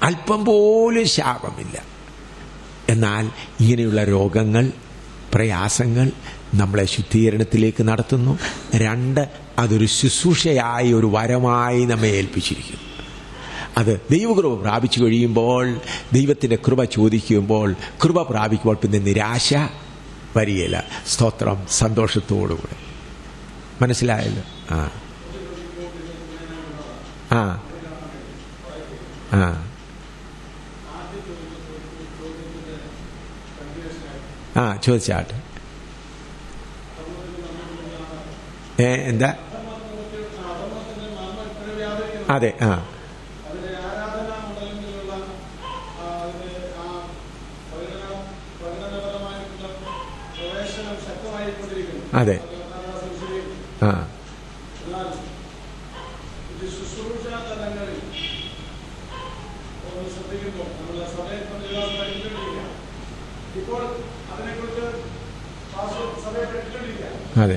അല്പം പോലും ശാപമില്ല. എന്നാൽ ഇങ്ങനെയുള്ള രോഗങ്ങൾ, പ്രയാസങ്ങൾ നമ്മളെ ശുദ്ധീകരണത്തിലേക്ക് നടത്തുന്നു. 2, അതൊരു ശുശ്രൂഷയായി, ഒരു വരമായി നമ്മെ ഏൽപ്പിച്ചിരിക്കുന്നു. അത് ദൈവകൃപ പ്രാപിച്ചു കഴിയുമ്പോൾ, ദൈവത്തിൻ്റെ കൃപ ചോദിക്കുമ്പോൾ, കൃപ പ്രാപിക്കുമ്പോൾ പിന്നെ നിരാശ വരികയില്ല. സ്തോത്രം, സന്തോഷത്തോടുകൂടെ. മനസ്സിലായല്ലോ? ആ ആ ആ ആ ചോദിച്ചാട്ടെ. എന്താ? അതെ. ആ അതെ. ആ അതെ.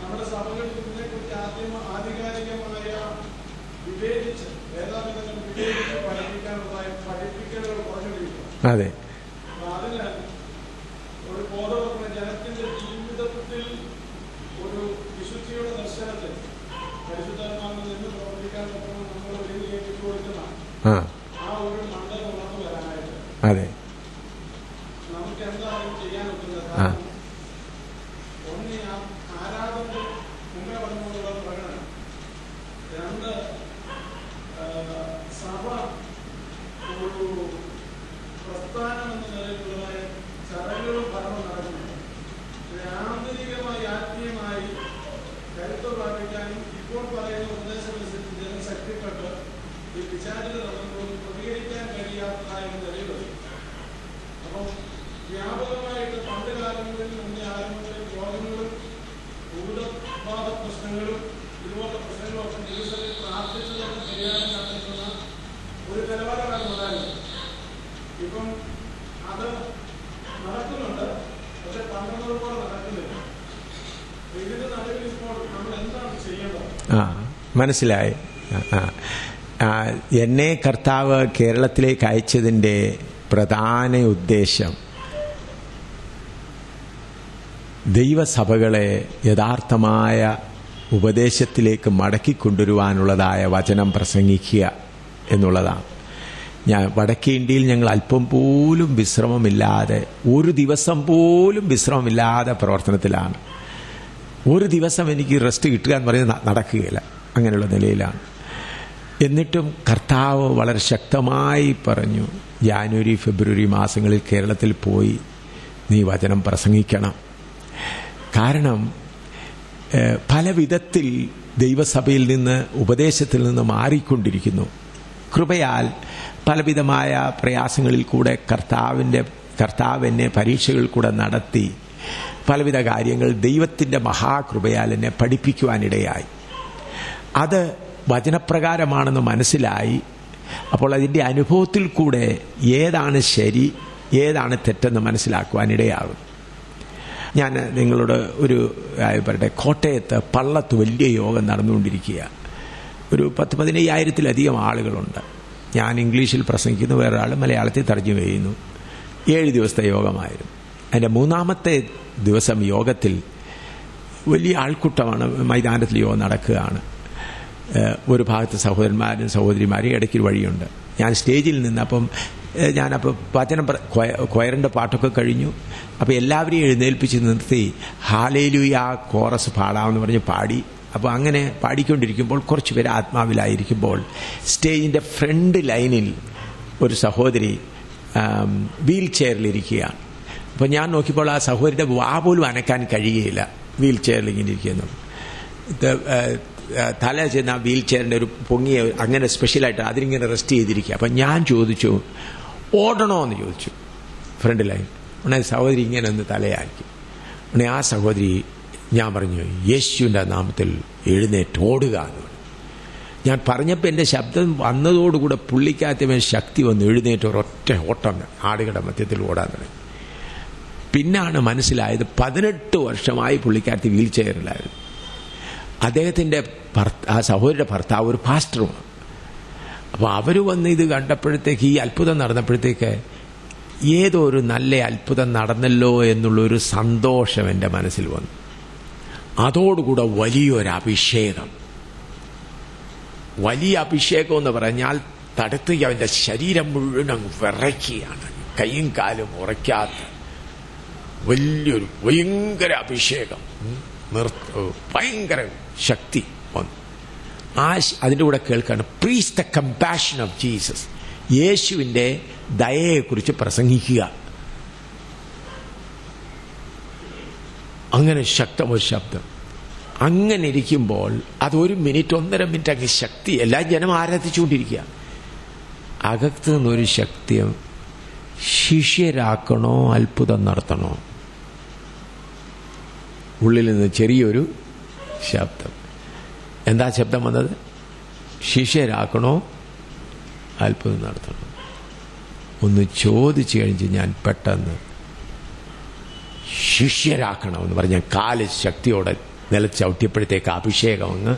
നമ്മുടെ സഭകളിൽ ഇതിനെക്കുറിച്ച് ആധികാരികമായ വിവേചിച്ച് വേദാന്തങ്ങൾ വിവേചിച്ച് പഠിപ്പിക്കലുകൾ കുറഞ്ഞുകൊണ്ടിരിക്കും. അതെ. അതിന് ഒരു ബോധവൽക്കരണ ജനത്തിന്റെ ജീവിതത്തിൽ ഒരു വിശുദ്ധിയുടെ ദർശനത്തിൽ പരിശുദ്ധാത്മാവിൽ നിന്ന് പ്രവർത്തിക്കാൻ നമ്മൾ ഒരുങ്ങിയേക്ക് കൊടുക്കുന്ന ആ ഒരു മണ്ഡലം ഉണർന്നു വരാനായിട്ട് അതെ നമുക്ക് എന്താണ് ചെയ്യാൻ പറ്റുന്നത്? ഒന്ന്, ആരാധന മുമ്പേ പറഞ്ഞുകൊണ്ടുള്ള പ്രകടനം. 2, സഭ ഒരു പ്രസ്ഥാനം എന്ന നിലയിലുള്ളതായ ചടങ്ങുകളും ഭരണം നടക്കുന്നുണ്ട്. ആന്തരികമായി ആത്മീയമായി കരുത്ത് പ്രാപിക്കാനും ഇപ്പോൾ പറയുന്ന ഉപദേശമനുസരിച്ച് ജനം ശക്തിപ്പെട്ട് ഈ പിശാചിന് നടന്നുകൊണ്ട് പ്രതികരിക്കാൻ കഴിയാത്തതായ നിലയിലുണ്ട്. അപ്പം വ്യാപകമായിട്ട് പണ്ട് കാലങ്ങളിൽ മുന്നേ ആരംഭങ്ങളിൽ രോഗങ്ങളും ഭൂതബാധ പ്രശ്നങ്ങളും ഇതുപോലുള്ള പ്രശ്നങ്ങളൊക്കെ ദിവസത്തിൽ പ്രാർത്ഥിച്ചു തന്നെ പരിഹാരം കണ്ടെത്തുന്ന ഒരു നിലവാരമാണ് ഉണ്ടായിരുന്നത്. ഇപ്പം അത് നടക്കുന്നുണ്ട്, പക്ഷെ പണ്ടുള്ളത് പോലെ നടക്കുന്നില്ല. ഇതിന്റെ നടുവിൽ ഇപ്പോൾ നമ്മൾ എന്താണ് ചെയ്യേണ്ടത്? മനസ്സിലായി. എന്നെ കർത്താവ് കേരളത്തിലേക്ക് അയച്ചതിൻ്റെ പ്രധാന ഉദ്ദേശം ദൈവസഭകളെ യഥാർത്ഥമായ ഉപദേശത്തിലേക്ക് മടക്കിക്കൊണ്ടുവരുവാനുള്ളതായ വചനം പ്രസംഗിക്കുക എന്നുള്ളതാണ്. വടക്കേ ഇന്ത്യയിൽ ഞങ്ങൾ അല്പം പോലും വിശ്രമമില്ലാതെ, ഒരു ദിവസം പോലും വിശ്രമമില്ലാതെ പ്രവർത്തനത്തിലാണ്. ഒരു ദിവസം എനിക്ക് റെസ്റ്റ് കിട്ടുക എന്ന് പറയുന്നത് നടക്കുകയില്ല. അങ്ങനെയുള്ള നിലയിലാണ്. എന്നിട്ടും കർത്താവ് വളരെ ശക്തമായി പറഞ്ഞു, ജാനുവരി ഫെബ്രുവരി മാസങ്ങളിൽ കേരളത്തിൽ പോയി നീ വചനം പ്രസംഗിക്കണം. കാരണം പല വിധത്തിൽ ദൈവസഭയിൽ നിന്ന്, ഉപദേശത്തിൽ നിന്ന് മാറിക്കൊണ്ടിരിക്കുന്നു. കൃപയാൽ പലവിധമായ പ്രയാസങ്ങളിൽ കൂടെ കർത്താവ് എന്നെ പരീക്ഷകളിൽ കൂടെ നടത്തി പലവിധ കാര്യങ്ങൾ ദൈവത്തിൻ്റെ മഹാകൃപയാൽ എന്നെ പഠിപ്പിക്കുവാനിടയായി. അത് വചനപ്രകാരമാണെന്ന് മനസ്സിലായി. അപ്പോൾ അതിൻ്റെ അനുഭവത്തിൽ കൂടെ ഏതാണ് ശരി ഏതാണ് തെറ്റെന്ന് മനസ്സിലാക്കുവാനിടയാകും. ഞാൻ നിങ്ങളോട് ഒരു പറയട്ടെ, കോട്ടയത്ത് പള്ളത്ത് വലിയ യോഗം നടന്നുകൊണ്ടിരിക്കുക. ഒരു 10,000-15,000 ആളുകളുണ്ട്. ഞാൻ ഇംഗ്ലീഷിൽ പ്രസംഗിക്കുന്നു, വേറൊരാൾ മലയാളത്തിൽ തർജ്ജമ ചെയ്യുന്നു. 7 ദിവസത്തെ യോഗമായിരുന്നു. അതിൻ്റെ 3-ാമത്തെ ദിവസം യോഗത്തിൽ വലിയ ആൾക്കൂട്ടമാണ്. മൈതാനത്തിൽ യോഗം നടക്കുകയാണ്. ഒരു ഭാഗത്ത് സഹോദരന്മാരും സഹോദരിമാരും, ഇടയ്ക്കൊരു വഴിയുണ്ട്. ഞാൻ സ്റ്റേജിൽ നിന്നപ്പം ഞാനപ്പോൾ വചനം കൊയറിൻ്റെ പാട്ടൊക്കെ കഴിഞ്ഞു. അപ്പോൾ എല്ലാവരെയും എഴുന്നേൽപ്പിച്ച് നിർത്തി ഹാലേലൂയ കോറസ് പാടാമെന്ന് പറഞ്ഞ് പാടി. അപ്പോൾ അങ്ങനെ പാടിക്കൊണ്ടിരിക്കുമ്പോൾ കുറച്ച് പേര് ആത്മാവിലായിരിക്കുമ്പോൾ സ്റ്റേജിൻ്റെ ഫ്രണ്ട് ലൈനിൽ ഒരു സഹോദരി വീൽ ചെയറിലിരിക്കുകയാണ്. അപ്പോൾ ഞാൻ നോക്കിയപ്പോൾ ആ സഹോദരിയുടെ വാ പോലും അനക്കാൻ കഴിയുകയില്ല. വീൽ ചെയറിൽ ഇങ്ങനെ ഇരിക്കുന്നു. തല ചെന്ന വീൽ ചെയറിൻ്റെ ഒരു പൊങ്ങിയ അങ്ങനെ സ്പെഷ്യലായിട്ട് അതിനിങ്ങനെ റെസ്റ്റ് ചെയ്തിരിക്കുക. അപ്പം ഞാൻ ചോദിച്ചു, ഓടണോ എന്ന് ചോദിച്ചു. ഫ്രണ്ട് ലൈൻ ഉടനെ സഹോദരി ഇങ്ങനെ ഒന്ന് തലയാക്കി. ഉടനെ ആ സഹോദരി, ഞാൻ പറഞ്ഞു, യേശുവിൻ്റെ നാമത്തിൽ എഴുന്നേറ്റ് ഓടുക എന്ന് പറഞ്ഞു. ഞാൻ പറഞ്ഞപ്പോൾ എൻ്റെ ശബ്ദം വന്നതോടുകൂടെ പുള്ളിക്കകത്ത് ശക്തി വന്ന് എഴുന്നേറ്റ് ഒരൊറ്റ ഓട്ടം ആടുകളുടെ മധ്യത്തിൽ ഓടാൻ തുടങ്ങി. പിന്നാണ് മനസ്സിലായത് 18 വർഷമായി പുള്ളിക്കകത്ത് വീൽ ചെയറിലായിരുന്നു. അദ്ദേഹത്തിൻ്റെ ആ സഹോദരിയുടെ ഭർത്താവ് ഒരു പാസ്റ്ററുമാണ്. അപ്പോൾ അവർ വന്ന് ഇത് കണ്ടപ്പോഴത്തേക്ക്, ഈ അത്ഭുതം നടന്നപ്പോഴത്തേക്ക് ഏതോ ഒരു നല്ല അത്ഭുതം നടന്നല്ലോ എന്നുള്ളൊരു സന്തോഷം എൻ്റെ മനസ്സിൽ വന്നു. അതോടുകൂടെ വലിയൊരഭിഷേകം, വലിയ അഭിഷേകം എന്ന് പറഞ്ഞാൽ തടുത്ത് അവൻ്റെ ശരീരം മുഴുവൻ അങ്ങ് വിറയ്ക്കുകയാണ്. കൈയും കാലും ഉറയ്ക്കാത്ത വലിയൊരു ഭയങ്കര അഭിഷേകം, ഭയങ്കര ശക്തി വന്നു. അതിൻ്റെ കൂടെ കേൾക്കാണ് preach the compassion of Jesus, യേശുവിൻ്റെ ദയയെക്കുറിച്ച് പ്രസംഗിക്കുക. അങ്ങനെ ശക്തമൊരു ശബ്ദം. അങ്ങനെ ഇരിക്കുമ്പോൾ അത് 1 മിനിറ്റ് 1.5 മിനിറ്റ് അങ്ങ് ശക്തി, എല്ലാ ജനം ആരാധിച്ചുകൊണ്ടിരിക്കുക. അകത്ത് നിന്നൊരു ശക്തിയും, ശിഷ്യരാക്കണോ അത്ഭുതം നടത്തണോ? ഉള്ളിൽ നിന്ന് ചെറിയൊരു ശബ്ദം. എന്താ ശബ്ദം വന്നത്? ശിഷ്യരാക്കണോ അത്ഭുതം നടത്തണോ? ഒന്ന് ചോദിച്ചു കഴിഞ്ഞ് ഞാൻ പെട്ടെന്ന് ശിഷ്യരാക്കണമെന്ന് പറഞ്ഞ കാല് ശക്തിയോടെ നിലച്ചവിട്ടിയപ്പോഴത്തേക്ക് അഭിഷേകം അങ്ങ്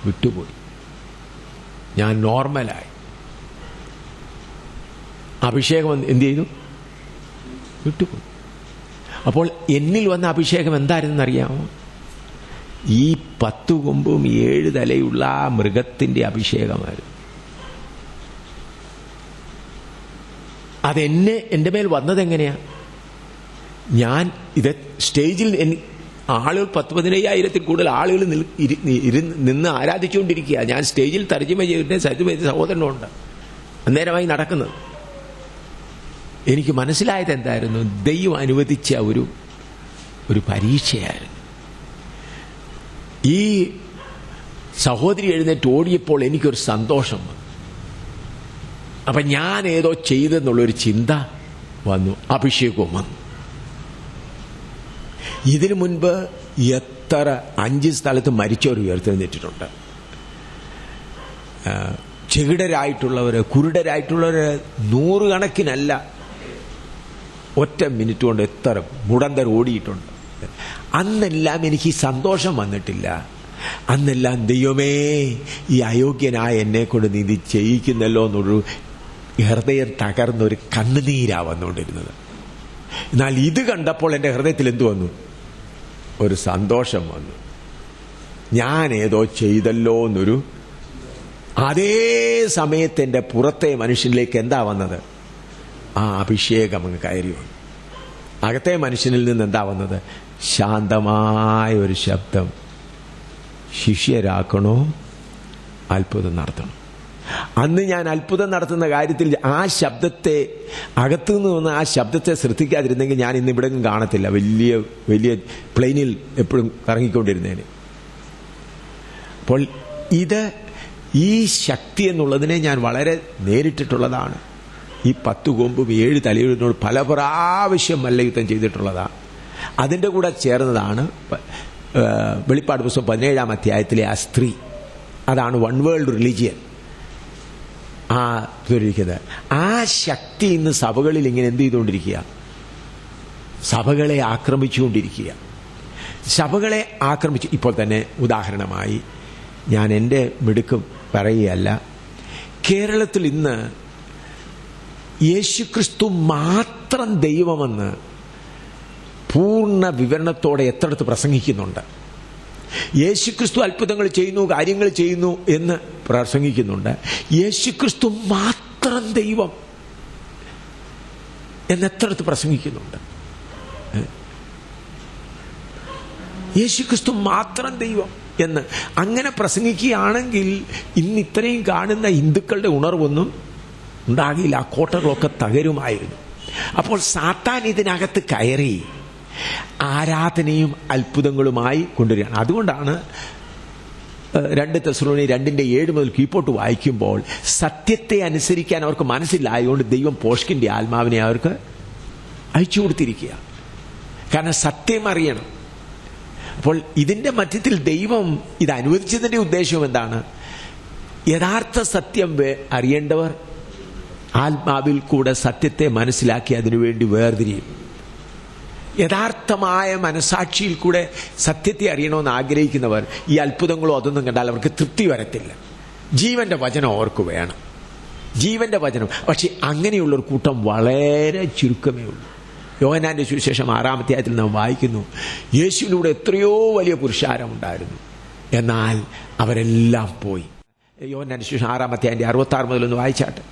വിട്ടുപോയി. ഞാൻ നോർമലായി. അഭിഷേകം എന്ത് ചെയ്തു? വിട്ടുപോയി. അപ്പോൾ എന്നിൽ വന്ന അഭിഷേകം എന്തായിരുന്നറിയാമോ? ഈ 10 കൊമ്പും 7 തലയുള്ള ആ മൃഗത്തിന്റെ അഭിഷേകമായിരുന്നു. എൻ്റെ മേൽ വന്നതെങ്ങനെയാ? ഞാൻ ഇത് സ്റ്റേജിൽ ആളുകൾ 10,000-15,000 കൂടുതൽ ആളുകൾ നിന്ന് ആരാധിച്ചുകൊണ്ടിരിക്കുക. ഞാൻ സ്റ്റേജിൽ തർജ്ജമ ചെയ്തിട്ട് സഹോദരനുണ്ട് അന്നേരമായി നടക്കുന്നത്. എനിക്ക് മനസ്സിലായത് എന്തായിരുന്നു? ദൈവം അനുവദിച്ച ഒരു പരീക്ഷയായിരുന്നു. ഈ സഹോദരി എഴുന്നേറ്റ് ഓടിയപ്പോൾ എനിക്കൊരു സന്തോഷം വന്നു. അപ്പം ഞാൻ ഏതോ ചെയ്തെന്നുള്ളൊരു ചിന്ത വന്നു, അഭിഷേകവും വന്നു. ഇതിനു മുൻപ് എത്ര 5 സ്ഥലത്ത് മരിച്ചവർ ഉയർത്തെഴുന്നേറ്റിട്ടുണ്ട്. ചെകിടരായിട്ടുള്ളവർ, കുരുടരായിട്ടുള്ളവർ 100 കണക്കിനല്ല. ഒറ്റ മിനിറ്റ് കൊണ്ട് എത്ര മുടന്തർ ഓടിയിട്ടുണ്ട്. അന്നെല്ലാം എനിക്ക് സന്തോഷം വന്നിട്ടില്ല. അന്നെല്ലാം ദൈവമേ, ഈ അയോഗ്യനായ എന്നെ കൊണ്ട് നീ ഇത് ചെയ്യിക്കുന്നല്ലോ എന്നൊരു ഹൃദയം തകർന്നൊരു കണ്ണുനീരാ വന്നുകൊണ്ടിരുന്നത്. എന്നാൽ ഇത് കണ്ടപ്പോൾ എൻ്റെ ഹൃദയത്തിൽ എന്തു വന്നു? ഒരു സന്തോഷം വന്നു. ഞാൻ ഏതോ ചെയ്തല്ലോ എന്നൊരു. അതേ സമയത്ത് എൻ്റെ പുറത്തെ മനുഷ്യനിലേക്ക് എന്താ വന്നത്? ആ അഭിഷേകം അങ്ങ് കയറി വന്നു. അകത്തെ മനുഷ്യനിൽ നിന്ന് എന്താ വന്നത്? ശാന്തമായ ഒരു ശബ്ദം, ശിഷ്യരാക്കണോ അത്ഭുതം നടത്തണം. അന്ന് ഞാൻ അത്ഭുതം നടത്തുന്ന കാര്യത്തിൽ ആ ശബ്ദത്തെ, അകത്തുനിന്ന് വന്ന ആ ശബ്ദത്തെ ശ്രദ്ധിക്കാതിരുന്നെങ്കിൽ ഞാൻ ഇന്ന് ഇവിടെ കാണത്തില്ല. വലിയ വലിയ പ്ലെയിനിൽ എപ്പോഴും കറങ്ങിക്കൊണ്ടിരുന്നേന്. അപ്പോൾ ഇത് ഈ ശക്തി എന്നുള്ളതിനെ ഞാൻ വളരെ നേരിട്ടിട്ടുള്ളതാണ്. ഈ 10 കൊമ്പും 7 തലയോട് പല പ്രാവശ്യം മല്ലയുദ്ധം ചെയ്തിട്ടുള്ളതാണ്. അതിൻ്റെ കൂടെ ചേർന്നതാണ് വെളിപ്പാട് പുസ്തകം 17-ാം അധ്യായത്തിലെ ആ സ്ത്രീ. അതാണ് വൺ വേൾഡ് റിലീജിയൻ ഇരിക്കുന്നത്. ആ ശക്തി ഇന്ന് സഭകളിൽ ഇങ്ങനെ എന്ത് ചെയ്തുകൊണ്ടിരിക്കുക? സഭകളെ ആക്രമിച്ചുകൊണ്ടിരിക്കുക. സഭകളെ ആക്രമിച്ചു. ഇപ്പോൾ തന്നെ ഉദാഹരണമായി, ഞാൻ എൻ്റെ മിടുക്ക് പറയുകയല്ല, കേരളത്തിൽ ഇന്ന് യേശുക്രിസ്തു മാത്രം ദൈവമെന്ന് പൂർണ്ണ വിവരണത്തോടെ എത്രയിടത്ത് പ്രസംഗിക്കുന്നുണ്ട്. യേശുക്രിസ്തു അത്ഭുതങ്ങൾ ചെയ്യുന്നു, കാര്യങ്ങൾ ചെയ്യുന്നു എന്ന് പ്രസംഗിക്കുന്നുണ്ട്. യേശുക്രിസ്തു മാത്രം ദൈവം എന്നെത്രയിടത്ത് പ്രസംഗിക്കുന്നുണ്ട്. യേശുക്രിസ്തു മാത്രം ദൈവം എന്ന് അങ്ങനെ പ്രസംഗിക്കുകയാണെങ്കിൽ ഇന്ന് ഇത്രയും കാണുന്ന ഹിന്ദുക്കളുടെ ഉണർവൊന്നും ഉണ്ടാകില്ല. ആ കോട്ടകളൊക്കെ തകരുമായിരുന്നു. അപ്പോൾ സാത്താൻ ഇതിനകത്ത് കയറി ആരാധനയും അത്ഭുതങ്ങളുമായി കൊണ്ടുവരികയാണ്. അതുകൊണ്ടാണ് 2 തെസ്സലോനിക്കർ 2:7 മുതൽ കീഴ്പോട്ട് വായിക്കുമ്പോൾ സത്യത്തെ അനുസരിക്കാൻ അവർക്ക് മനസ്സിലായതുകൊണ്ട് ദൈവം പോഷ്കിന്റെ ആത്മാവിനെ അവർക്ക് അയച്ചു കൊടുത്തിരിക്കുക. കാരണം സത്യം അറിയണം. അപ്പോൾ ഇതിന്റെ മധ്യത്തിൽ ദൈവം ഇത് അനുവദിച്ചതിന്റെ ഉദ്ദേശം എന്താണ്? യഥാർത്ഥ സത്യം അറിയേണ്ടവർ ആത്മാവിൽ കൂടെ സത്യത്തെ മനസ്സിലാക്കി അതിനുവേണ്ടി വേർതിരിയും. യഥാർത്ഥമായ മനസാക്ഷിയിൽ കൂടെ സത്യത്തെ അറിയണമെന്ന് ആഗ്രഹിക്കുന്നവർ ഈ അത്ഭുതങ്ങളോ അതൊന്നും കണ്ടാൽ അവർക്ക് തൃപ്തി വരത്തില്ല. ജീവന്റെ വചനം അവർക്ക് വേണം, ജീവന്റെ വചനം. പക്ഷെ അങ്ങനെയുള്ളൊരു കൂട്ടം വളരെ ചുരുക്കമേ ഉള്ളൂ. യോഹന്നാന്റെ സുവിശേഷം 6-ാം അധ്യായത്തിൽ നാം വായിക്കുന്നു, യേശുവിലൂടെ എത്രയോ വലിയ പുരുഷാരമുണ്ടായിരുന്നു, എന്നാൽ അവരെല്ലാം പോയി. യോഹന്നാന്റെ സുവിശേഷം 6-ാം അധ്യായത്തിന്റെ 66 മുതലൊന്ന് വായിച്ചാട്ടെ.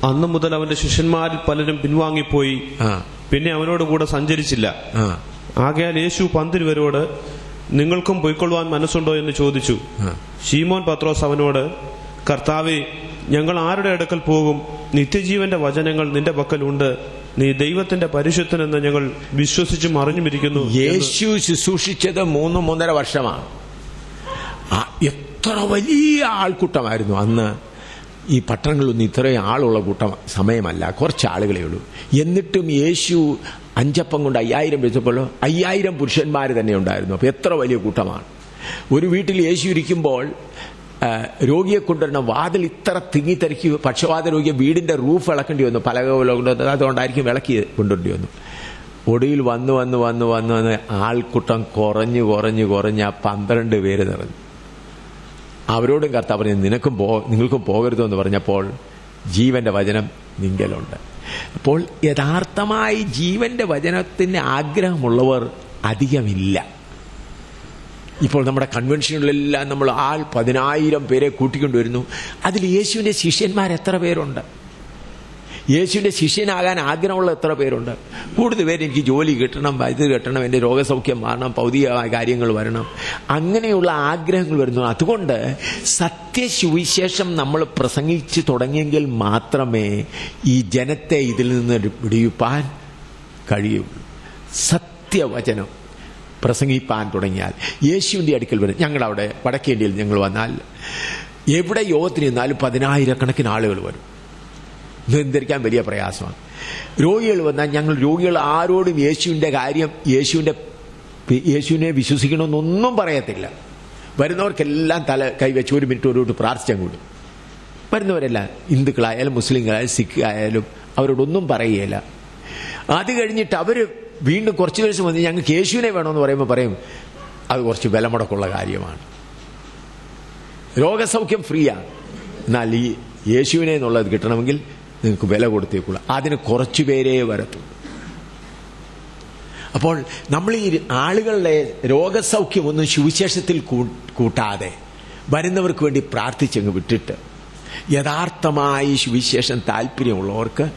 അന്നു മുതൽ അവന്റെ ശിഷ്യന്മാരിൽ പലരും പിൻവാങ്ങിപ്പോയി, പിന്നെ അവനോട് കൂടെ സഞ്ചരിച്ചില്ല. ആകയാൽ യേശു 12 പേരോട്, നിങ്ങൾക്കും പൊയ്ക്കൊള്ളുവാൻ മനസ്സുണ്ടോ എന്ന് ചോദിച്ചു. ശീമോൻ പത്രോസ് അവനോട്, കർത്താവേ, ഞങ്ങൾ ആരുടെ അടുക്കൽ പോകും? നിത്യജീവന്റെ വചനങ്ങൾ നിന്റെ പക്കലുണ്ട്. നീ ദൈവത്തിന്റെ പരിശുദ്ധനെന്ന് ഞങ്ങൾ വിശ്വസിച്ചും അറിഞ്ഞുമിരിക്കുന്നു. യേശു ശുശ്രൂഷിച്ചത് 3-3.5 വർഷമാണ്. എത്ര വലിയ ആൾക്കൂട്ടമായിരുന്നു അന്ന്. ഈ പട്ടണങ്ങളിലൊന്നും ഇത്രയും ആളുള്ള കൂട്ടം സമയമല്ല, കുറച്ച് ആളുകളേ ഉള്ളൂ. എന്നിട്ടും യേശു 5 അപ്പം കൊണ്ട് 5000 വെച്ചപ്പോൾ 5000 പുരുഷന്മാർ തന്നെ ഉണ്ടായിരുന്നു. അപ്പോൾ എത്ര വലിയ കൂട്ടമാണ്. ഒരു വീട്ടിൽ യേശു ഇരിക്കുമ്പോൾ രോഗിയെ കൊണ്ടുവരുന്ന വാതിൽ ഇത്ര തിങ്ങിത്തിരക്കി, പക്ഷവാത രോഗിയെ വീടിന്റെ റൂഫ് ഇളക്കേണ്ടി വന്നു, പലക അതുകൊണ്ടായിരിക്കും വിളക്കി കൊണ്ടുവരേണ്ടി വന്നു. ഒടുവിൽ വന്ന് ആൾക്കൂട്ടം കുറഞ്ഞ് 12 പേര് നിറഞ്ഞു. അവരോടും കർത്താവ് പറഞ്ഞു, നിങ്ങൾക്കും പോകരുതെന്ന് പറഞ്ഞപ്പോൾ ജീവന്റെ വചനം നിങ്കലുണ്ട്. അപ്പോൾ യഥാർത്ഥമായി ജീവന്റെ വചനത്തിന് ആഗ്രഹമുള്ളവർ അധികമില്ല. ഇപ്പോൾ നമ്മുടെ കൺവെൻഷനുകളിലെല്ലാം നമ്മൾ 10,000 പേരെ കൂട്ടിക്കൊണ്ടുവരുന്നു. അതിൽ യേശുവിന്റെ ശിഷ്യന്മാർ എത്ര പേരുണ്ട്? യേശുവിന്റെ ശിഷ്യനാകാൻ ആഗ്രഹമുള്ള എത്ര പേരുണ്ട്? കൂടുതൽ പേര് എനിക്ക് ജോലി കിട്ടണം, ഇത് കിട്ടണം, എൻ്റെ രോഗസൗഖ്യം മാറണം, ഭൗതികമായ കാര്യങ്ങൾ വരണം, അങ്ങനെയുള്ള ആഗ്രഹങ്ങൾ വരുന്നു. അതുകൊണ്ട് സത്യസുവിശേഷം നമ്മൾ പ്രസംഗിച്ചു തുടങ്ങിയെങ്കിൽ മാത്രമേ ഈ ജനത്തെ ഇതിൽ നിന്ന് വിടിയിപ്പാൻ കഴിയുള്ളൂ. സത്യവചനം പ്രസംഗിപ്പാൻ തുടങ്ങിയാൽ യേശുവിൻ്റെ അടുക്കൽ വരും. ഞങ്ങളവിടെ വടക്കേ ഇന്ത്യയിൽ ഞങ്ങൾ വന്നാൽ എവിടെ യോഗത്തിന് ചെന്നാലും 10,000 ആളുകൾ വരും. നിയന്ത്രിക്കാൻ വലിയ പ്രയാസമാണ്. രോഗികൾ വന്നാൽ ഞങ്ങൾ രോഗികൾ ആരോടും യേശുവിൻ്റെ കാര്യം, യേശുവിനെ വിശ്വസിക്കണമെന്നൊന്നും പറയത്തില്ല. വരുന്നവർക്കെല്ലാം തല കൈവച്ച് 1 മിനിറ്റ് ഒരു പ്രാർത്ഥിച്ചങ്ങോട്ട് വരുന്നവരെല്ലാം ഹിന്ദുക്കളായാലും മുസ്ലിങ്ങളായാലും സിഖ് ആയാലും അവരോടൊന്നും പറയുകയില്ല. അത് കഴിഞ്ഞിട്ട് അവർ വീണ്ടും കുറച്ച് ദിവസം വന്ന് ഞങ്ങൾക്ക് യേശുവിനെ വേണമെന്ന് പറയുമ്പോൾ പറയും അത് കുറച്ച് വില മുടക്കുള്ള കാര്യമാണ്, രോഗസൗഖ്യം ഫ്രീയാണ്, എന്നാൽ ഈ യേശുവിനെ എന്നുള്ളത് കിട്ടണമെങ്കിൽ നിങ്ങൾക്ക് വില കൊടുത്തേക്കുള്ളൂ. അതിന് കുറച്ചു പേരേ വരത്തുള്ളൂ. അപ്പോൾ നമ്മൾ ഈ ആളുകളുടെ രോഗസൗഖ്യമൊന്നും സുവിശേഷത്തിൽ കൂട്ടാതെ വരുന്നവർക്ക് വേണ്ടി പ്രാർത്ഥിച്ചങ്ങ് വിട്ടിട്ട് യഥാർത്ഥമായി സുവിശേഷം താല്പര്യമുള്ളവർക്ക്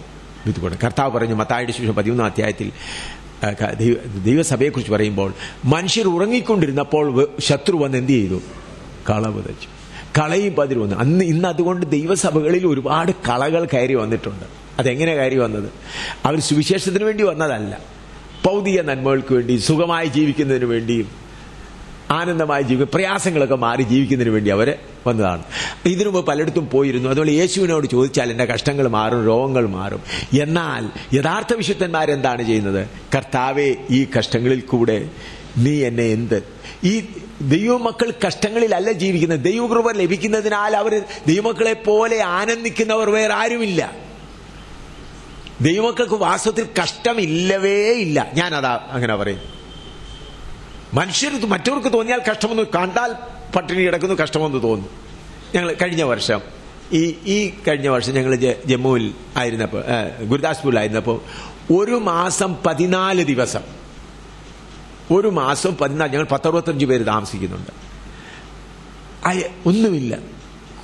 ഇത് കൊടുക്കും. കർത്താവ് പറഞ്ഞു മത്തായിയുടെ സുവിശേഷം 13-ാം അധ്യായത്തിൽ ദൈവസഭയെക്കുറിച്ച് പറയുമ്പോൾ, മനുഷ്യർ ഉറങ്ങിക്കൊണ്ടിരുന്നപ്പോൾ ശത്രു വന്ന് എന്ത് ചെയ്തു? കളവ് തച്ചു. കളയും പതിര് വന്നു. ഇന്ന് അതുകൊണ്ട് ദൈവസഭകളിൽ ഒരുപാട് കളകൾ കയറി വന്നിട്ടുണ്ട്. അതെങ്ങനെ കയറി വന്നത്? അവർ സുവിശേഷത്തിന് വേണ്ടി വന്നതല്ല, ഭൗതിക നന്മകൾക്ക് വേണ്ടി, സുഖമായി ജീവിക്കുന്നതിന് വേണ്ടിയും ആനന്ദമായി ജീവിക്കും, പ്രയാസങ്ങളൊക്കെ മാറി ജീവിക്കുന്നതിന് വേണ്ടി അവർ വന്നതാണ്. ഇതിനു മുമ്പ് പലയിടത്തും പോയിരുന്നു. അതുപോലെ യേശുവിനോട് ചോദിച്ചാൽ എൻ്റെ കഷ്ടങ്ങൾ മാറും, രോഗങ്ങൾ മാറും. എന്നാൽ യഥാർത്ഥ വിശുദ്ധന്മാരെന്താണ് ചെയ്യുന്നത്? കർത്താവേ, ഈ കഷ്ടങ്ങളിൽ കൂടെ നീ എന്നെ ഈ ദൈവമക്കൾ കഷ്ടങ്ങളിലല്ല ജീവിക്കുന്നത്. ദൈവകൃപ ലഭിക്കുന്നതിനാൽ അവർ ദൈവമക്കളെ പോലെ ആനന്ദിക്കുന്നവർ വേറെ ആരുമില്ല. ദൈവമക്കൾക്ക് വാസ്തവത്തിൽ കഷ്ടമില്ലവേ ഇല്ല. ഞാനതാ അങ്ങനെ പറയും. മനുഷ്യർക്ക് മറ്റവർക്ക് തോന്നിയാൽ കഷ്ടമെന്ന്, കണ്ടാൽ പട്ടിണി കിടക്കുന്നു കഷ്ടമെന്ന് തോന്നും. ഞങ്ങൾ കഴിഞ്ഞ വർഷം ഞങ്ങൾ ജമ്മുവിൽ ആയിരുന്നപ്പോൾ, ഗുരുദാസ്പൂരിലായിരുന്നപ്പോൾ 1 മാസം 14 ദിവസം, 1 മാസം 14, ഞങ്ങൾ 10-65 പേര് താമസിക്കുന്നുണ്ട്. ഒന്നുമില്ല,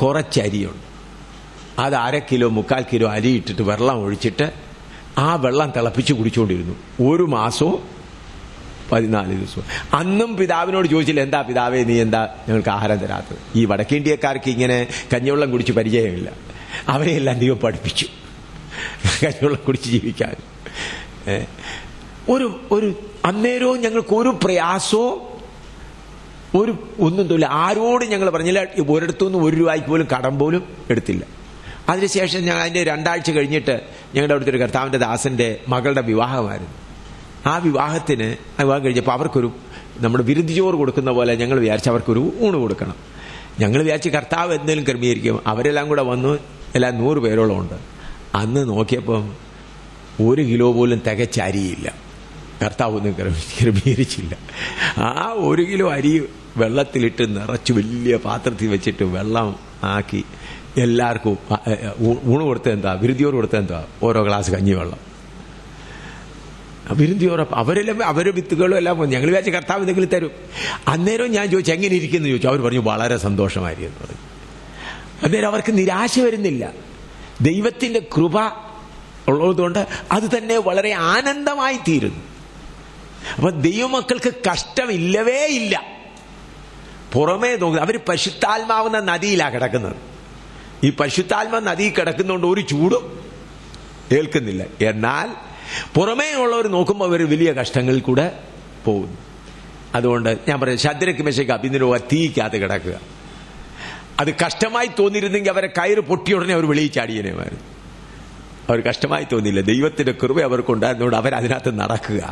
കുറച്ചരിയുണ്ട്. അത് 1/2 കിലോ 3/4 കിലോ അരി ഇട്ടിട്ട് വെള്ളം ഒഴിച്ചിട്ട് ആ വെള്ളം തിളപ്പിച്ച് കുടിച്ചുകൊണ്ടിരുന്നു 1 മാസവും 14 ദിവസവും. അന്നും പിതാവിനോട് ചോദിച്ചില്ല, എന്താ പിതാവേ നീ എന്താ ഞങ്ങൾക്ക് ആഹാരം തരാത്തത്? ഈ വടക്കേന്ത്യക്കാർക്ക് ഇങ്ങനെ കഞ്ഞിവെള്ളം കുടിച്ച് പരിചയമില്ല. അവരെയെല്ലാം ദൈവം പഠിപ്പിച്ചു കഞ്ഞിവെള്ളം കുടിച്ച് ജീവിക്കാൻ. ഒരു അന്നേരവും ഞങ്ങൾക്ക് ഒരു പ്രയാസവും ഒന്നും തോന്നില്ല. ആരോടും ഞങ്ങൾ പറഞ്ഞില്ല. ഒരിടത്തുനിന്ന് 1 രൂപയ്ക്ക് പോലും കടം പോലും എടുത്തില്ല. അതിനുശേഷം അതിന്റെ 2 ആഴ്ച കഴിഞ്ഞിട്ട് ഞങ്ങളുടെ അവിടുത്തെ ഒരു കർത്താവിന്റെ ദാസന്റെ മകളുടെ വിവാഹമായിരുന്നു. ആ വിവാഹത്തിന് വിവാഹം കഴിഞ്ഞപ്പോൾ അവർക്കൊരു നമ്മുടെ വിരുദ്ധ ചോറ് കൊടുക്കുന്ന പോലെ ഞങ്ങൾ വിചാരിച്ച് അവർക്കൊരു ഊണ് കൊടുക്കണം. ഞങ്ങൾ വിചാരിച്ച് കർത്താവ് എന്തെങ്കിലും ക്രമീകരിക്കും. അവരെല്ലാം കൂടെ വന്നു, എല്ലാം 100 പേരോളം ഉണ്ട്. അന്ന് നോക്കിയപ്പം 1 കിലോ പോലും തികച്ച അരിയില്ല. കർത്താവ് ഒന്നും ക്രമീകരിച്ചില്ല. ആ 1 കിലോ അരി വെള്ളത്തിലിട്ട് നിറച്ച് വലിയ പാത്രത്തിൽ വെച്ചിട്ട് വെള്ളം ആക്കി എല്ലാവർക്കും ഊണ് കൊടുത്തത് എന്താ, വിരുദ്ധിയോറ് കൊടുത്തത് എന്താ, ഓരോ ഗ്ലാസ് കഞ്ഞിവെള്ളം. വിരുദ്ധിയോറപ്പം അവരെല്ലാം അവരുടെ വിത്തുകളും എല്ലാം വന്നു. ഞങ്ങൾ വിചാരിച്ച കർത്താവ് എന്തെങ്കിലും തരും. അന്നേരം ഞാൻ ചോദിച്ചു എങ്ങനെ ഇരിക്കുന്നു ചോദിച്ചു. അവർ പറഞ്ഞു വളരെ സന്തോഷമായിരിക്കും പറഞ്ഞു. അന്നേരം അവർക്ക് നിരാശ വരുന്നില്ല. ദൈവത്തിന്റെ കൃപ ഉള്ളതുകൊണ്ട് അത് തന്നെ വളരെ ആനന്ദമായി തീരുന്നു. അപ്പൊ ദൈവമക്കൾക്ക് കഷ്ടമില്ലവേ ഇല്ല. പുറമേ നോക്കുക, അവർ പരിശുദ്ധാത്മാവുന്ന നദിയിലാണ് കിടക്കുന്നത്. ഈ പരിശുദ്ധാത്മ നദി കിടക്കുന്നതുകൊണ്ട് ഒരു ചൂടും ഏൽക്കുന്നില്ല. എന്നാൽ പുറമേ ഉള്ളവർ നോക്കുമ്പോൾ അവർ വലിയ കഷ്ടങ്ങളിൽ കൂടെ പോകുന്നു. അതുകൊണ്ട് ഞാൻ പറയാം, ശദ്രക്ക് മെശയ്ക്ക് അഭിനോ തീക്കാതെ കിടക്കുക. അത് കഷ്ടമായി തോന്നിയിരുന്നെങ്കിൽ അവരെ കയറ് പൊട്ടിയ ഉടനെ അവർ വെളിയിൽ ചാടിയനേമായിരുന്നു. അവർ കഷ്ടമായി തോന്നിയില്ല. ദൈവത്തിന്റെ കൃപ അവർക്കുണ്ടായിരുന്നതുകൊണ്ട് അവരതിനകത്ത് നടക്കുക.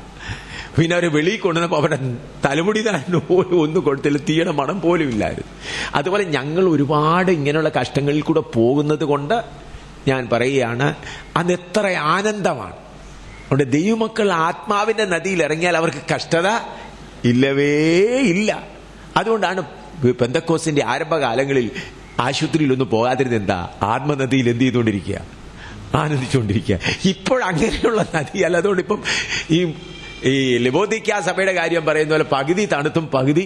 പിന്നെ അവരെ വെളിയിൽ കൊണ്ടുവന്നപ്പോൾ അവരുടെ തലമുടി തന്നെ പോലും ഒന്നും കൊടുത്തില്ല, തീയുടെ മണം പോലും ഇല്ലായിരുന്നു. അതുപോലെ ഞങ്ങൾ ഒരുപാട് ഇങ്ങനെയുള്ള കഷ്ടങ്ങളിൽ കൂടെ പോകുന്നത് കൊണ്ട് ഞാൻ പറയുകയാണ്, അന്ന് എത്ര ആനന്ദമാണ്. അവിടെ ദൈവമക്കൾ ആത്മാവിന്റെ നദിയിൽ ഇറങ്ങിയാൽ അവർക്ക് കഷ്ടത ഇല്ലവേ ഇല്ല. അതുകൊണ്ടാണ് പെന്തക്കോസ്തിന്റെ ആരംഭകാലങ്ങളിൽ ആശുപത്രിയിലൊന്നും പോകാതിരുന്ന എന്താ, ആത്മനദിയിൽ എന്ത് ചെയ്തുകൊണ്ടിരിക്കുക, ആനന്ദിച്ചുകൊണ്ടിരിക്കുക. ഇപ്പോഴങ്ങനെയുള്ള നദിയല്ല. അതുകൊണ്ട് ഇപ്പം ഈ ലവോദിക്ക സഭയുടെ കാര്യം പറയുന്ന പോലെ പകുതി തണുത്തും പകുതി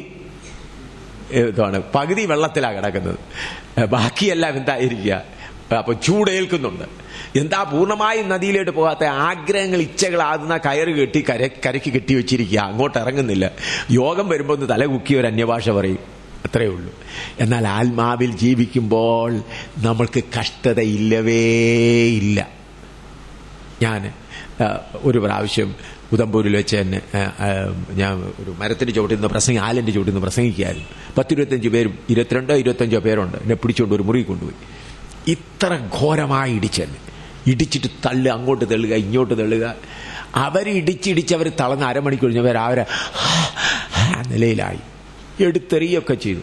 പകുതി വെള്ളത്തിലാണ് കിടക്കുന്നത്. ബാക്കിയെല്ലാം എന്തായിരിക്കുക, അപ്പൊ ചൂടേൽക്കുന്നുണ്ട്. എന്താ പൂർണ്ണമായും നദിയിലോട്ട് പോകാത്ത ആഗ്രഹങ്ങൾ, ഇച്ഛകളാകുന്ന കയറ് കെട്ടി കരയ്ക്ക് കെട്ടി വെച്ചിരിക്കുക, അങ്ങോട്ട് ഇറങ്ങുന്നില്ല. യോഗം വരുമ്പോൾ ഒന്ന് തലകുക്കി ഒരു അന്യഭാഷ പറയും, അത്രയേ ഉള്ളൂ. എന്നാൽ ആത്മാവിൽ ജീവിക്കുമ്പോൾ നമ്മൾക്ക് കഷ്ടത ഇല്ലവേ ഇല്ല. ഞാൻ ഒരു പ്രാവശ്യം ഉദംപൂരിൽ വെച്ച് തന്നെ ഞാൻ ഒരു മരത്തിന്റെ ചുവട്ടിൽ നിന്ന് ആലിന്റെ ചുവട്ടിൽ നിന്ന് പ്രസംഗിക്കുകയായിരുന്നു. 10-25 പേരും 22-25 പേരുണ്ട്. എന്നെ പിടിച്ചുകൊണ്ട് ഒരു മുറി കൊണ്ടുപോയി. ഇത്ര ഘോരമായി ഇടിച്ചെന്നെ, ഇടിച്ചിട്ട് തള്ളുക, അങ്ങോട്ട് തള്ളുക, ഇങ്ങോട്ട് തള്ളുക. അവർ തളർന്ന് അരമണിക്കൂർ കഴിഞ്ഞവർ അവരെ നിലയിലായി, എടുത്തെറിയൊക്കെ ചെയ്തു.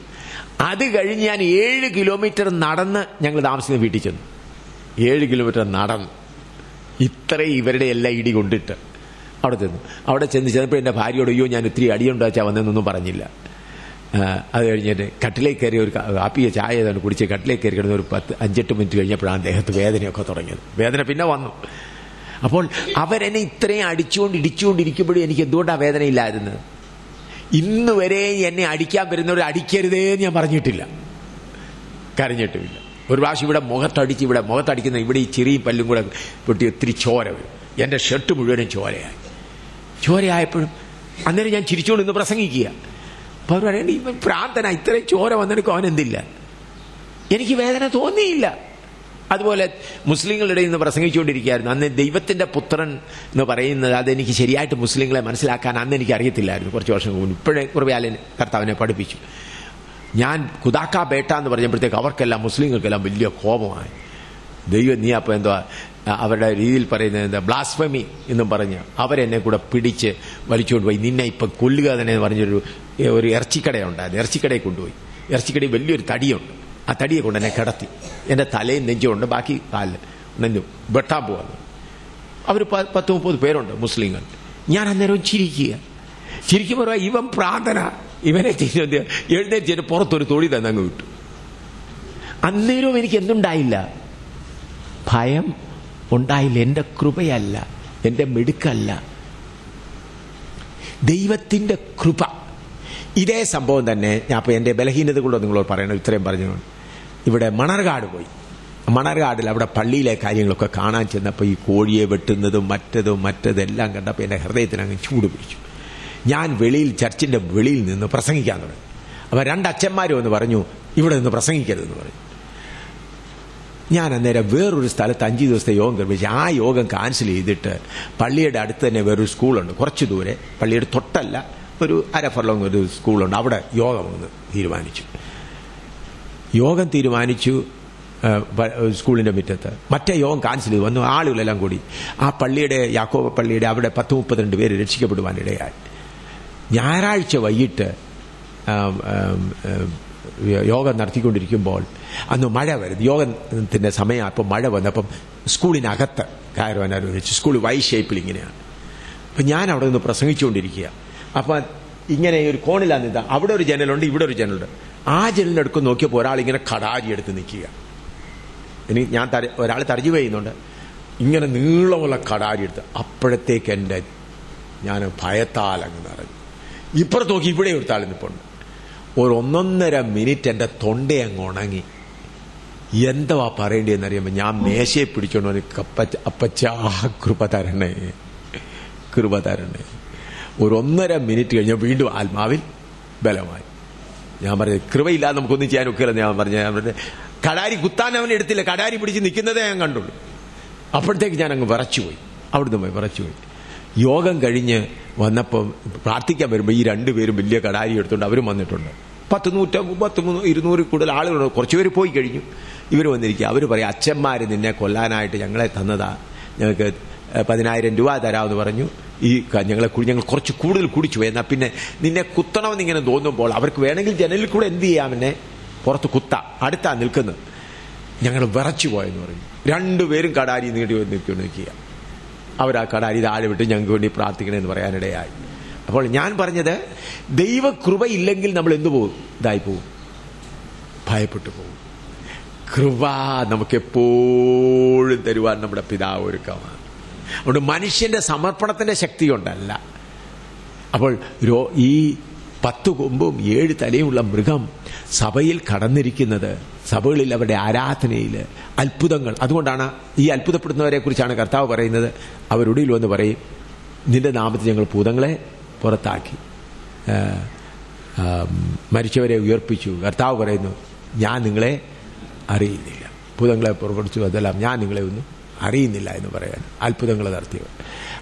അത് കഴിഞ്ഞ് ഞാൻ 7 കിലോമീറ്റർ നടന്ന് ഞങ്ങൾ താമസിക്കുന്ന വീട്ടിൽ ചെന്നു. 7 കിലോമീറ്റർ നടന്ന് ഇത്രയും ഇവരുടെ എല്ലാം ഇടി കൊണ്ടിട്ട് അവിടെ ചെന്നപ്പോൾ എൻ്റെ ഭാര്യയോട്, അയ്യോ ഞാൻ ഇത്തിരി അടിയുണ്ടാച്ചാൽ വന്നതെന്നൊന്നും പറഞ്ഞില്ല. അത് കഴിഞ്ഞിട്ട് കട്ടിലേക്ക് കയറി ഒരു കാപ്പിയ ചായ ഏതാണ് കുടിച്ച് കട്ടിലേക്ക് കയറി കിടന്ന് ഒരു 5-8 മിനിറ്റ് കഴിഞ്ഞപ്പോഴാണ് ദേഹത്ത് വേദനയൊക്കെ തുടങ്ങിയത്. വേദന പിന്നെ വന്നു. അപ്പോൾ അവരെന്നെ ഇത്രയും ഇടിച്ചുകൊണ്ടിരിക്കുമ്പോഴും എനിക്ക് എന്തുകൊണ്ടാണ് വേദനയില്ലായിരുന്നത്? ഇന്ന് വരെ എന്നെ അടിക്കാൻ വരുന്നവർ അടിക്കരുതേ ഞാൻ പറഞ്ഞിട്ടില്ല, കരഞ്ഞിട്ടുമില്ല. ഒരു പ്രാവശ്യം ഇവിടെ മുഖത്തടിക്കുന്ന ഇവിടെ ഈ ചെറിയ പല്ലും കൂടെ പൊട്ടി ഒത്തിരി ചോര വരും. എൻ്റെ ഷർട്ട് മുഴുവനും ചോരയായപ്പോഴും അന്നേരം ഞാൻ ചിരിച്ചുകൊണ്ട് ഇന്ന് പ്രസംഗിക്കുക. അപ്പോൾ അവർ പറയണ്ട, ഇവൻ പ്രാന്തന, ഇത്രയും ചോര വന്നെടുക്കും, അവനെന്തില്ല. എനിക്ക് വേദന തോന്നിയില്ല. അതുപോലെ മുസ്ലിങ്ങളുടെ ഇടയിൽ നിന്ന് പ്രസംഗിച്ചുകൊണ്ടിരിക്കുകയായിരുന്നു. അന്ന് ദൈവത്തിന്റെ പുത്രൻ എന്ന് പറയുന്നത് അതെനിക്ക് ശരിയായിട്ട് മുസ്ലിങ്ങളെ മനസ്സിലാക്കാൻ അന്ന് എനിക്ക് അറിയത്തില്ലായിരുന്നു. കുറച്ച് വർഷം മുമ്പ് ഇപ്പോഴേ കുറവാലും കർത്താവിനെ പഠിപ്പിച്ചു. ഞാൻ കുദാക്ക ബേട്ട എന്ന് പറഞ്ഞപ്പോഴത്തേക്ക് അവർക്കെല്ലാം മുസ്ലിങ്ങൾക്കെല്ലാം വലിയ കോപമായി. ദൈവം നീ അപ്പോൾ എന്തോ അവരുടെ രീതിയിൽ പറയുന്നത് എന്താ ബ്ലാസ്ഫമി എന്നും പറഞ്ഞ് അവരെന്നെ കൂടെ പിടിച്ച് വലിച്ചുകൊണ്ട് പോയി. നിന്നെ ഇപ്പം കൊല്ലുക തന്നെ എന്ന് പറഞ്ഞൊരു ഇറച്ചിക്കടയുണ്ടായിരുന്നു. ഇറച്ചിക്കടയിൽ കൊണ്ടുപോയി. ഇറച്ചിക്കടയിൽ വലിയൊരു തടിയുണ്ട്. ആ തടിയെ കൊണ്ട് എന്നെ കിടത്തി. എൻ്റെ തലയും നെഞ്ചുകൊണ്ട് ബാക്കി കാലിൽ നെഞ്ചും വെട്ടാൻ പോവാന്ന്. അവർ 10-30 പേരുണ്ട് മുസ്ലിങ്ങൾ. ഞാൻ അന്നേരം ചിരിക്കുമ്പോൾ ഇവൻ പ്രാർത്ഥന ഇവനെ എഴുന്നേറ്റ് പുറത്തൊരു തൊഴി തന്നങ്ങ് വിട്ടു. അന്നേരവും എനിക്ക് എന്തുണ്ടായില്ല? ഭയം ഉണ്ടായില്ല. എൻ്റെ കൃപയല്ല, എൻ്റെ മിടുക്കല്ല, ദൈവത്തിൻ്റെ കൃപ. ഇതേ സംഭവം തന്നെ ഞാൻ ഇപ്പോൾ എൻ്റെ ബലഹീനതകളോ നിങ്ങളോട് പറയണം. ഇത്രയും പറഞ്ഞു. ഇവിടെ മണർകാട് പോയി. മണർകാടിൽ അവിടെ പള്ളിയിലെ കാര്യങ്ങളൊക്കെ കാണാൻ ചെന്നപ്പോൾ ഈ കോഴിയെ വെട്ടുന്നതും മറ്റതെല്ലാം കണ്ടപ്പോൾ എൻ്റെ ഹൃദയത്തിന് അങ്ങ് ചൂട് പിടിച്ചു. ഞാൻ ചർച്ചിൻ്റെ വെളിയിൽ നിന്ന് പ്രസംഗിക്കാൻ തുടങ്ങി. അപ്പോൾ 2 അച്ഛന്മാരും ഒന്ന് പറഞ്ഞു ഇവിടെ നിന്ന് പ്രസംഗിക്കരുതെന്ന് പറഞ്ഞു. ഞാൻ അന്നേരം വേറൊരു സ്ഥലത്ത് 5 ദിവസത്തെ യോഗം കഴിപ്പിച്ച് ആ യോഗം ക്യാൻസൽ ചെയ്തിട്ട് പള്ളിയുടെ അടുത്ത് തന്നെ വേറൊരു സ്കൂളുണ്ട്, കുറച്ച് ദൂരെ, പള്ളിയുടെ തൊട്ടല്ല, ഒരു 1/2 ഫർലോങ് ഒരു സ്കൂളുണ്ട്, അവിടെ യോഗം ഒന്ന് തീരുമാനിച്ചു. സ്കൂളിൻ്റെ മുറ്റത്ത്. മറ്റേ യോഗം ക്യാൻസൽ ചെയ്ത് വന്നു. ആളുകളെല്ലാം കൂടി ആ പള്ളിയുടെ യാക്കോബ പള്ളിയുടെ അവിടെ 10-32 പേര് രക്ഷിക്കപ്പെടുവാനിടയായി. ഞായറാഴ്ച വൈകിട്ട് യോഗം നടത്തിക്കൊണ്ടിരിക്കുമ്പോൾ അന്ന് മഴ വരുന്നു. യോഗത്തിൻ്റെ സമയം. അപ്പം മഴ വന്നപ്പം സ്കൂളിനകത്ത് കയറുവാൻ ആലോചിച്ചു. സ്കൂൾ വൈ ഷേപ്പിൽ ഇങ്ങനെയാണ്. അപ്പം ഞാൻ അവിടെ നിന്ന് പ്രസംഗിച്ചുകൊണ്ടിരിക്കുക. അപ്പം ഇങ്ങനെ ഒരു കോണിലാണ് നിൽക്കുക. അവിടെ ഒരു ജനലുണ്ട്, ഇവിടെ ഒരു ജനലുണ്ട്. ആ ജനലിൻ്റെ അടുത്ത് നോക്കിയപ്പോൾ ഒരാളിങ്ങനെ കടാരി എടുത്ത് നിൽക്കുക. ഞാൻ ഒരാൾ തർജ്ജിമ ചെയ്യുന്നുണ്ട്. ഇങ്ങനെ നീളമുള്ള കടാരി എടുത്ത്. അപ്പോഴത്തേക്ക് ഞാൻ ഭയത്താൽ അങ്ങ് നിറഞ്ഞു. ഇപ്പുറത്ത് നോക്കി ഇവിടെ ഒരു താൾ നിൽപ്പുണ്ട്. ഒരു 1.5 മിനിറ്റ് എൻ്റെ തൊണ്ടയങ്ങ് ഉണങ്ങി. എന്തുവാ പറയേണ്ടതെന്നറിയുമ്പോൾ ഞാൻ മേശയെ പിടിച്ചോണ്ട് അപ്പച്ചാ കൃപ തരണേ. ഒരു 1.5 മിനിറ്റ് കഴിഞ്ഞാൽ വീണ്ടും ആത്മാവിൽ ബലമായി. ഞാൻ പറഞ്ഞത് കൃപയില്ലാതെ നമുക്കൊന്നും ചെയ്യാൻ ഒക്കെയല്ലെന്ന് ഞാൻ പറഞ്ഞ കടാരി കുത്താൻ അവൻ എടുത്തില്ല. കടാരി പിടിച്ച് നിൽക്കുന്നതേ ഞാൻ കണ്ടുള്ളൂ. അപ്പോഴത്തേക്ക് ഞാൻ അങ്ങ് വിറച്ചുപോയി. അവിടുന്ന് പോയി വിറച്ചുപോയി. യോഗം കഴിഞ്ഞ് വന്നപ്പം പ്രാർത്ഥിക്കാൻ വരുമ്പോൾ ഈ 2 പേരും വലിയ കടാരി എടുത്തുകൊണ്ട് അവരും വന്നിട്ടുണ്ട്. 100-200 കൂടുതൽ ആളുകളുണ്ട്. കുറച്ച് പേര് പോയി കഴിഞ്ഞു. ഇവർ വന്നിരിക്കുക. അവർ പറയും അച്ഛന്മാർ നിന്നെ കൊല്ലാനായിട്ട് ഞങ്ങളെ തന്നതാ, ഞങ്ങൾക്ക് 10,000 രൂപ തരാമെന്ന് പറഞ്ഞു. ഞങ്ങൾ കുറച്ച് കൂടുതൽ കുടിച്ചു പോയി. എന്നാൽ പിന്നെ നിന്നെ കുത്തണമെന്നിങ്ങനെ തോന്നുമ്പോൾ അവർക്ക് വേണമെങ്കിൽ ജനലിൽ കൂടെ എന്ത് ചെയ്യാം, എന്നെ പുറത്ത് അടുത്താ നിൽക്കുന്നത്. ഞങ്ങൾ വിറച്ചു പോയെന്ന് പറഞ്ഞു. 2 പേരും കടാരി നീട്ടി നിൽക്കുക. അവരാ കടാരി താഴെ വിട്ട് ഞങ്ങൾക്ക് വേണ്ടി പ്രാർത്ഥിക്കണമെന്ന് പറയാനിടയായി. അപ്പോൾ ഞാൻ പറഞ്ഞത് ദൈവകൃപയില്ലെങ്കിൽ നമ്മൾ എന്തു പോകും? ഇതായി പോവും, ഭയപ്പെട്ടു പോകും. കൃപ നമുക്കെപ്പോഴും തരുവാൻ നമ്മുടെ പിതാവ് ഒരുക്കമാണ്. അതുകൊണ്ട് മനുഷ്യന്റെ സമർപ്പണത്തിന്റെ ശക്തി കൊണ്ടല്ല. അപ്പോൾ ഈ 10 കൊമ്പും 7 തലയുമുള്ള മൃഗം സഭയിൽ കടന്നിരിക്കുന്നത്, സഭകളിൽ അവരുടെ ആരാധനയിൽ അത്ഭുതങ്ങൾ. അതുകൊണ്ടാണ് ഈ അത്ഭുതപ്പെടുന്നവരെ കുറിച്ചാണ് കർത്താവ് പറയുന്നത്. അവരുടെ വന്ന് പറയും, നിന്റെ നാമത്തിൽ ഞങ്ങൾ ഭൂതങ്ങളെ പുറത്താക്കി, മരിച്ചവരെ ഉയർപ്പിച്ചു. കർത്താവ് പറയുന്നു, ഞാൻ നിങ്ങളെ അറിയുന്നില്ല. ഭൂതങ്ങളെ പുറപ്പെടുത്തു, അതെല്ലാം ഞാൻ നിങ്ങളെ ഒന്നും അറിയുന്നില്ല എന്ന് പറയാൻ അത്ഭുതങ്ങൾ നടത്തിയവർ.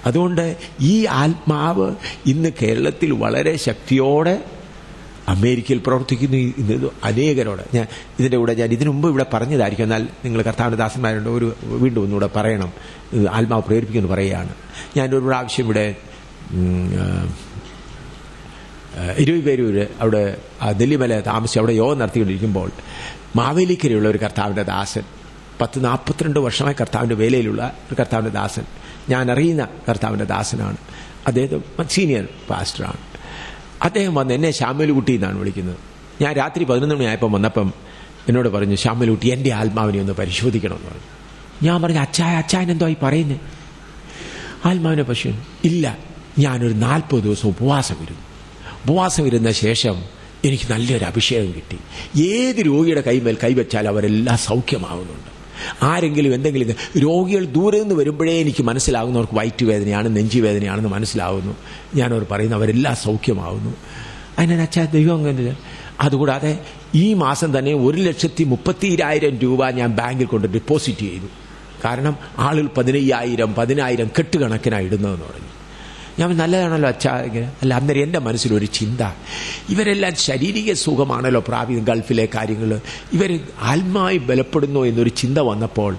അതുകൊണ്ട് ഈ ആത്മാവ് ഇന്ന് കേരളത്തിൽ വളരെ ശക്തിയോടെ അമേരിക്കയിൽ പ്രവർത്തിക്കുന്നു. ഇത് അനേകരോട് ഞാൻ ഇതിൻ്റെ കൂടെ ഞാൻ ഇതിനു മുമ്പ് ഇവിടെ പറഞ്ഞതായിരിക്കും. എന്നാൽ നിങ്ങൾ കർത്താവിൻ്റെ ദാസന്മാരുണ്ട്, വീണ്ടും ഒന്നുകൂടെ പറയണം. ആത്മാവ് പ്രേരിപ്പിക്കുമെന്ന് പറയുകയാണ്. ഞാനൊരു പ്രാവശ്യം ഇവിടെ 20 പേര് അവിടെ നെല്ലിമല താമസിച്ച് അവിടെ യോഗം നടത്തിക്കൊണ്ടിരിക്കുമ്പോൾ മാവേലിക്കരയുള്ള ഒരു കർത്താവിൻ്റെ ദാസൻ, 42 വർഷമായി കർത്താവിൻ്റെ വേലയിലുള്ള ഒരു കർത്താവിൻ്റെ ദാസൻ, ഞാൻ അറിയുന്ന കർത്താവിൻ്റെ ദാസനാണ്. അദ്ദേഹം സീനിയർ പാസ്റ്ററാണ്. അദ്ദേഹം വന്ന് എന്നെ ശാമലുകുട്ടി എന്നാണ് വിളിക്കുന്നത്. ഞാൻ രാത്രി 11 മണിയായപ്പം വന്നപ്പം എന്നോട് പറഞ്ഞു, ശാമലുകുട്ടി എൻ്റെ ആത്മാവിനെ ഒന്ന് പരിശോധിക്കണമെന്ന് പറഞ്ഞു. ഞാൻ പറഞ്ഞു, അച്ചായൻ എന്തോ ഈ പറയുന്നത്? ആത്മാവിനെ പശു ഇല്ല, ഞാനൊരു 40 ദിവസം ഉപവാസം ഇരുന്ന ശേഷം എനിക്ക് നല്ലൊരു അഭിഷേകം കിട്ടി. ഏത് രോഗിയുടെ കൈമേൽ കൈവച്ചാൽ അവരെല്ലാം സൗഖ്യമാവുന്നുണ്ട്. ആരെങ്കിലും എന്തെങ്കിലും രോഗികൾ ദൂരെ നിന്ന് വരുമ്പോഴേ എനിക്ക് മനസ്സിലാകുന്നവർക്ക് വയറ്റുവേദനയാണ്, നെഞ്ചുവേദനയാണെന്ന് മനസ്സിലാവുന്നു. ഞാനവർ പറയുന്നു അവരെല്ലാം സൗഖ്യമാവുന്നു. അതിനച്ഛാ ദൈവം അങ്ങനെ. അതുകൂടാതെ ഈ മാസം തന്നെ 1,32,000 രൂപ ഞാൻ ബാങ്കിൽ കൊണ്ട് ഡെപ്പോസിറ്റ് ചെയ്തു. കാരണം ആളുകൾ 15,000 കെട്ടുകണക്കിനായി ഇടുന്നതെന്ന് പറഞ്ഞു. ഞാൻ നല്ലതാണല്ലോ അച്ഛാ. അല്ല, അന്നേരം എൻ്റെ മനസ്സിലൊരു ചിന്ത, ഇവരെല്ലാം ശാരീരിക സുഖമാണല്ലോ പ്രാപിക്കുന്നത്, ഗൾഫിലെ കാര്യങ്ങൾ, ഇവർ ആത്മായി ബലപ്പെടുന്നു എന്നൊരു ചിന്ത വന്നപ്പോൾ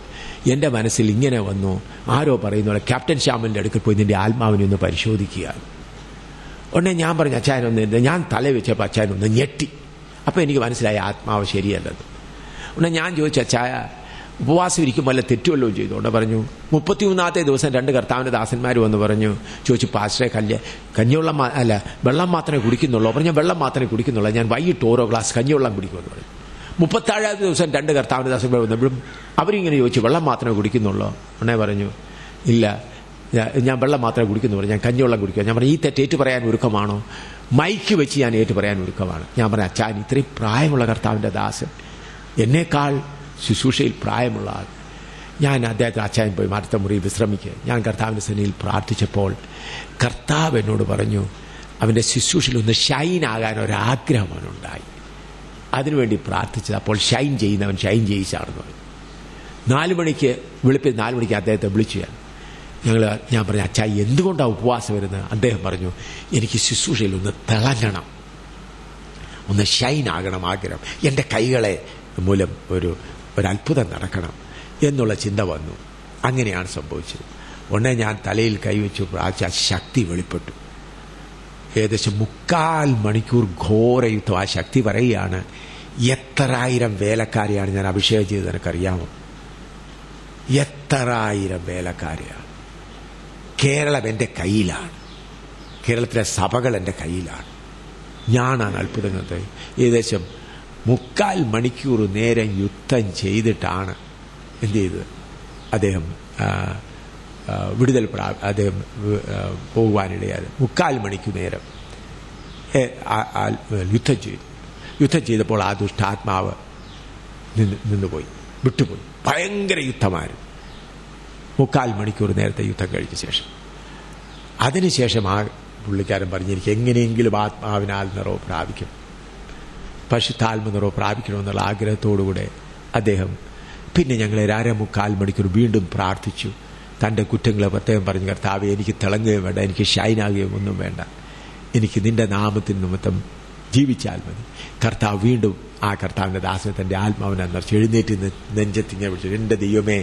എൻ്റെ മനസ്സിൽ ഇങ്ങനെ വന്നു, ആരോ പറയുന്ന പോലെ ക്യാപ്റ്റൻ ശ്യാമലിൻ്റെ അടുക്കൽ പോയി നിൻ്റെ ആത്മാവിനെ ഒന്ന് പരിശോധിക്കുക. ഉടനെ ഞാൻ പറഞ്ഞു അച്ചായനൊന്ന്, ഞാൻ തല വെച്ചപ്പോൾ അച്ചായനൊന്ന് ഞെട്ടി. അപ്പോൾ എനിക്ക് മനസ്സിലായി ആത്മാവ് ശരിയല്ലെന്ന്. ഉടനെ ഞാൻ ചോദിച്ചു, അച്ചായ ഉപവാസം ഇരിക്കുമ്പോൾ അല്ല തെറ്റുമല്ലോ ചെയ്തു. അവിടെ പറഞ്ഞു 33-ാമത്തെ ദിവസം 2 കർത്താവിൻ്റെ ദാസന്മാർ വന്ന് പറഞ്ഞു, ചോദിച്ചു പാസ്റ്ററെ കഞ്ഞിവെള്ളം അല്ല വെള്ളം മാത്രമേ കുടിക്കുന്നുള്ളൂ. പറഞ്ഞു വെള്ളം മാത്രമേ കുടിക്കുന്നുള്ളൂ, ഞാൻ വൈകിട്ട് ഓരോ ഗ്ലാസ് കഞ്ഞിവെള്ളം കുടിക്കുമെന്ന് പറഞ്ഞു. 37-ാമത്തെ ദിവസം 2 കർത്താവിൻ്റെ ദാസന്മാർ വന്നപ്പോഴും അവരിങ്ങനെ ചോദിച്ചു വെള്ളം മാത്രമേ കുടിക്കുന്നുള്ളൂ. ഉടനെ പറഞ്ഞു ഇല്ല, ഞാൻ വെള്ളം മാത്രമേ കുടിക്കുന്നു പറഞ്ഞു, ഞാൻ കഞ്ഞിവെള്ളം കുടിക്കുക. ഞാൻ പറഞ്ഞു ഈ തെറ്റേറ്റ് പറയാൻ ഒരുക്കമാണോ? മൈക്ക് വെച്ച് ഞാൻ ഏറ്റു പറയാൻ ഒരുക്കമാണ്. ഞാൻ പറഞ്ഞു അച്ഛാൻ ഇത്രയും പ്രായമുള്ള കർത്താവിൻ്റെ ദാസൻ, എന്നേക്കാൾ ശുശ്രൂഷയിൽ പ്രായമുള്ള ആൾ, ഞാൻ അദ്ദേഹത്തിന് അച്ചായൻ പോയി അടുത്ത മുറി വിശ്രമിക്കുക. ഞാൻ കർത്താവിൻ്റെ സന്നിധിയിൽ പ്രാർത്ഥിച്ചപ്പോൾ കർത്താവ് എന്നോട് പറഞ്ഞു അവൻ്റെ ശുശ്രൂഷയിൽ ഒന്ന് ഷൈൻ ആകാൻ ഒരാഗ്രഹം അവനുണ്ടായി. അതിനുവേണ്ടി പ്രാർത്ഥിച്ചത്. അപ്പോൾ ഷൈൻ ചെയ്യുന്നവൻ ഷൈൻ ചെയ്യിച്ചാണെന്ന് പറഞ്ഞു. 4 മണിക്ക് വെളുപ്പിൽ 4 മണിക്ക് അദ്ദേഹത്തെ വിളിച്ചു. ഞാൻ പറഞ്ഞു അച്ചായി എന്തുകൊണ്ടാണ് ഉപവാസം വരുന്നത്? അദ്ദേഹം പറഞ്ഞു എനിക്ക് ശുശ്രൂഷയിൽ ഒന്ന് തിളങ്ങണം, ഒന്ന് ഷൈൻ ആകണം ആഗ്രഹം, എൻ്റെ കൈകളെ മൂലം ഒരു അത്ഭുതം നടക്കണം എന്നുള്ള ചിന്ത വന്നു. അങ്ങനെയാണ് സംഭവിച്ചത്. ഉടനെ ഞാൻ തലയിൽ കൈവച്ചു പ്രാർത്ഥിച്ച ശക്തി വെളിപ്പെട്ടു. ഏകദേശം 3/4 മണിക്കൂർ ഘോര യുദ്ധം. ആ ശക്തി പറയുകയാണ്, എത്രായിരം വേലക്കാരെയാണ് ഞാൻ അഭിഷേകം ചെയ്തത് എനിക്കറിയാമോ? എത്രായിരം വേലക്കാരെയാണ്. കേരളം എൻ്റെ കയ്യിലാണ്, കേരളത്തിലെ സഭകൾ എൻ്റെ കയ്യിലാണ്. ഞാനാണ് അത്ഭുതങ്ങൾ. ഏകദേശം 3/4 മണിക്കൂർ നേരം യുദ്ധം ചെയ്തിട്ടാണ് എന്ത് ചെയ്തത്? അദ്ദേഹം വിടുതൽ അദ്ദേഹം പോകുവാനിടയായത്. 3/4 മണിക്കൂർ നേരം യുദ്ധം ചെയ്തു. യുദ്ധം ചെയ്തപ്പോൾ ആ ദുഷ്ടാത്മാവ് നിന്നുപോയി, വിട്ടുപോയി. ഭയങ്കര യുദ്ധമായിരുന്നു. 3/4 മണിക്കൂർ നേരത്തെ യുദ്ധം കഴിഞ്ഞ ശേഷം, അതിനുശേഷം ആ പുള്ളിക്കാരൻ പറഞ്ഞു എനിക്ക് എങ്ങനെയെങ്കിലും ആത്മാവിനാൽ നിറവ് പ്രാപിക്കും, പരിശുദ്ധാത്മ നിറവ് പ്രാപിക്കണമെന്നുള്ള ആഗ്രഹത്തോടുകൂടെ അദ്ദേഹം പിന്നെ ഞങ്ങളെ 2.25 മണിക്കൂർ വീണ്ടും പ്രാർത്ഥിച്ചു. തൻ്റെ കുറ്റങ്ങളെ പ്രത്യേകം പറഞ്ഞു, കർത്താവേ എനിക്ക് തിളങ്ങുകയും വേണ്ട, എനിക്ക് ഷൈനാകുകയും ഒന്നും വേണ്ട, എനിക്ക് നിന്റെ നാമത്തിന് നിമിത്തം ജീവിച്ചാൽ മതി. കർത്താവ് വീണ്ടും ആ കർത്താവിൻ്റെ ദാസനെ തൻ്റെ ആത്മാവിനെ നിറച്ച് എഴുന്നേറ്റ് നെഞ്ചത്തിങ്ങനെ വിളിച്ചു, എൻ്റെ ദൈവമേ,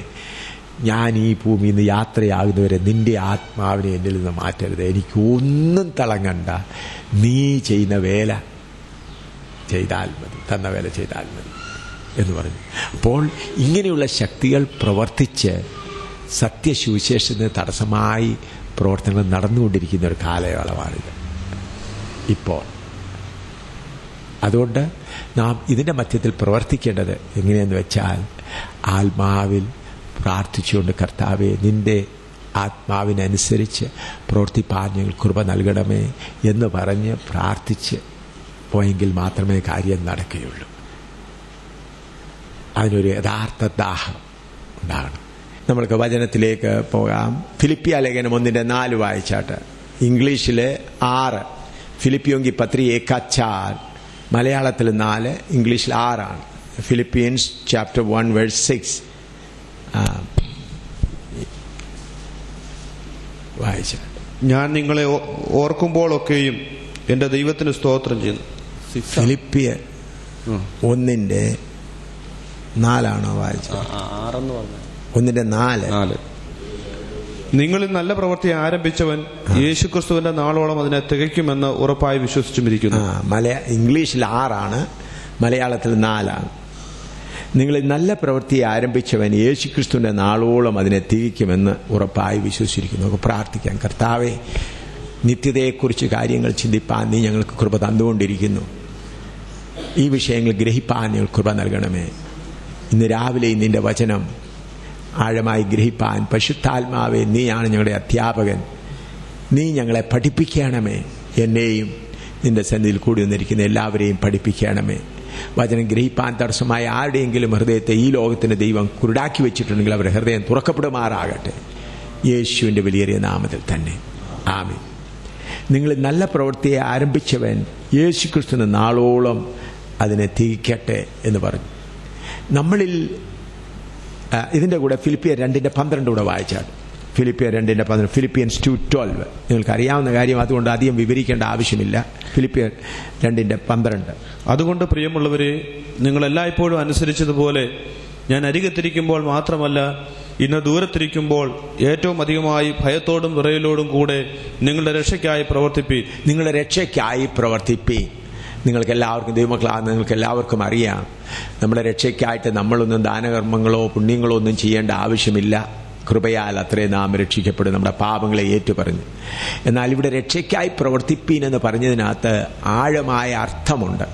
ഞാൻ ഈ ഭൂമിയിൽ നിന്ന് യാത്രയാകുന്നവരെ നിന്റെ ആത്മാവിനെ എന്നിൽ നിന്ന് മാറ്റരുത്, എനിക്കൊന്നും തിളങ്ങണ്ട, നീ ചെയ്യുന്ന വേല ചെയ്താൽ മതി, തന്ന വേല ചെയ്താൽ മതി എന്ന് പറഞ്ഞു. അപ്പോൾ ഇങ്ങനെയുള്ള ശക്തികൾ പ്രവർത്തിച്ച് സത്യസുവിശേഷത്തിന് തടസ്സമായി പ്രവർത്തനങ്ങൾ നടന്നുകൊണ്ടിരിക്കുന്ന ഒരു കാലയളവാണിത് ഇപ്പോൾ. അതുകൊണ്ട് നാം ഇതിൻ്റെ മധ്യത്തിൽ പ്രവർത്തിക്കേണ്ടത് എങ്ങനെയെന്ന് വെച്ചാൽ, ആത്മാവിൽ പ്രാർത്ഥിച്ചുകൊണ്ട് കർത്താവെ നിന്റെ ആത്മാവിനനുസരിച്ച് പ്രവർത്തിപ്പാൻ ഞങ്ങൾ കൃപ നൽകണമേ എന്ന് പറഞ്ഞ് പ്രാർത്ഥിച്ച് പോയെങ്കിൽ മാത്രമേ കാര്യം നടക്കുകയുള്ളൂ. അതിനൊരു യഥാർത്ഥ ദാഹം ഉണ്ടാകണം. നമ്മൾക്ക് വചനത്തിലേക്ക് പോകാം. ഫിലിപ്പിയ ലേഖനം 1:4 വായിച്ചാട്ട്. ഇംഗ്ലീഷിൽ 6, ഫിലിപ്പിയോങ്കി പത്രി 1:4, മലയാളത്തിൽ 4, ഇംഗ്ലീഷിൽ 6 ഫിലിപ്പിയൻസ് ചാപ്റ്റർ 1:6 വായിച്ചാട്ട്. ഞാൻ നിങ്ങളെ ഓർക്കുമ്പോഴൊക്കെയും എൻ്റെ ദൈവത്തിന് സ്തോത്രം ചെയ്യുന്നു. ഫിലിപ്പിയ 1:4 വായിച്ചത്? 1:4. നിങ്ങളിൽ നല്ല പ്രവൃത്തി ആരംഭിച്ചവൻ യേശുക്രിസ്തുവിന്റെ നാളോളം അതിനെ തികയ്ക്കുമെന്ന് ഉറപ്പായി വിശ്വസിച്ചുമിരിക്കുന്നു. ഇംഗ്ലീഷിൽ 6, മലയാളത്തിൽ 4. നിങ്ങളിൽ നല്ല പ്രവൃത്തി ആരംഭിച്ചവൻ യേശുക്രിസ്തുവിന്റെ നാളോളം അതിനെ തികയ്ക്കുമെന്ന് ഉറപ്പായി വിശ്വസിച്ചിരിക്കുന്നു. നമുക്ക് പ്രാർത്ഥിക്കാം. കർത്താവെ, നിത്യതയെക്കുറിച്ച് കാര്യങ്ങൾ ചിന്തിപ്പാൻ നീ ഞങ്ങൾക്ക് കൃപ തന്നുകൊണ്ടിരിക്കുന്നു. ഈ വിഷയങ്ങൾ ഗ്രഹിപ്പാൻ ഞങ്ങൾ കൃപ നൽകണമേ. ഇന്ന് രാവിലെ നിന്റെ വചനം ആഴമായി ഗ്രഹിപ്പാൻ പരിശുദ്ധാത്മാവേ, നീയാണ് ഞങ്ങളുടെ അധ്യാപകൻ, നീ ഞങ്ങളെ പഠിപ്പിക്കണമേ. എന്നെയും നിന്റെ സന്നിധിയിൽ കൂടി വന്നിരിക്കുന്ന എല്ലാവരെയും പഠിപ്പിക്കണമേ. വചനം ഗ്രഹിപ്പാൻ തടസ്സമായ ആരുടെയെങ്കിലും ഹൃദയത്തെ ഈ ലോകത്തിന് ദൈവം കുരുടാക്കി വെച്ചിട്ടുണ്ടെങ്കിൽ അവരുടെ ഹൃദയം തുറക്കപ്പെടുമാറാകട്ടെ, യേശുവിൻ്റെ വലിയേറിയ നാമത്തിൽ തന്നെ. ആമേൻ. നിങ്ങൾ നല്ല പ്രവൃത്തിയെ ആരംഭിച്ചവൻ യേശുക്രിസ്തുവിന്റെ നാളോളം അതിനെ തികയ്ക്കട്ടെ എന്ന് പറഞ്ഞു. നമ്മളിൽ ഇതിൻ്റെ കൂടെ ഫിലിപ്പിയർ 2:12 കൂടെ വായിച്ചാണ്. ഫിലിപ്പിയർ 2:12, ഫിലിപ്പിയൻസ് 2:12 നിങ്ങൾക്ക് അറിയാവുന്ന കാര്യം, അതുകൊണ്ട് അധികം വിവരിക്കേണ്ട ആവശ്യമില്ല. ഫിലിപ്പിയർ 2:12. അതുകൊണ്ട് പ്രിയമുള്ളവരെ, നിങ്ങൾ എല്ലായ്പ്പോഴും അനുസരിച്ചതുപോലെ ഞാൻ അരികത്തിരിക്കുമ്പോൾ മാത്രമല്ല, ഇന്ന് ദൂരത്തിരിക്കുമ്പോൾ ഏറ്റവും അധികമായി ഭയത്തോടും വിറയലോടും കൂടെ നിങ്ങളുടെ രക്ഷയ്ക്കായി പ്രവർത്തിപ്പീൻ. നിങ്ങളുടെ രക്ഷയ്ക്കായി പ്രവർത്തിപ്പീൻ. നിങ്ങൾക്ക് എല്ലാവർക്കും, ദൈവമക്കളാണ്, നിങ്ങൾക്ക് എല്ലാവർക്കും അറിയാം, നമ്മുടെ രക്ഷയ്ക്കായിട്ട് നമ്മളൊന്നും ദാനകർമ്മങ്ങളോ പുണ്യങ്ങളോ ഒന്നും ചെയ്യേണ്ട ആവശ്യമില്ല. കൃപയാൽ അത്രേ നാം രക്ഷിക്കപ്പെടും, നമ്മുടെ പാപങ്ങളെ ഏറ്റുപറഞ്ഞ്. എന്നാൽ ഇവിടെ രക്ഷയ്ക്കായി പ്രവർത്തിപ്പീൻ എന്ന് പറഞ്ഞതിനകത്ത് ആഴമായ അർത്ഥമുണ്ട്.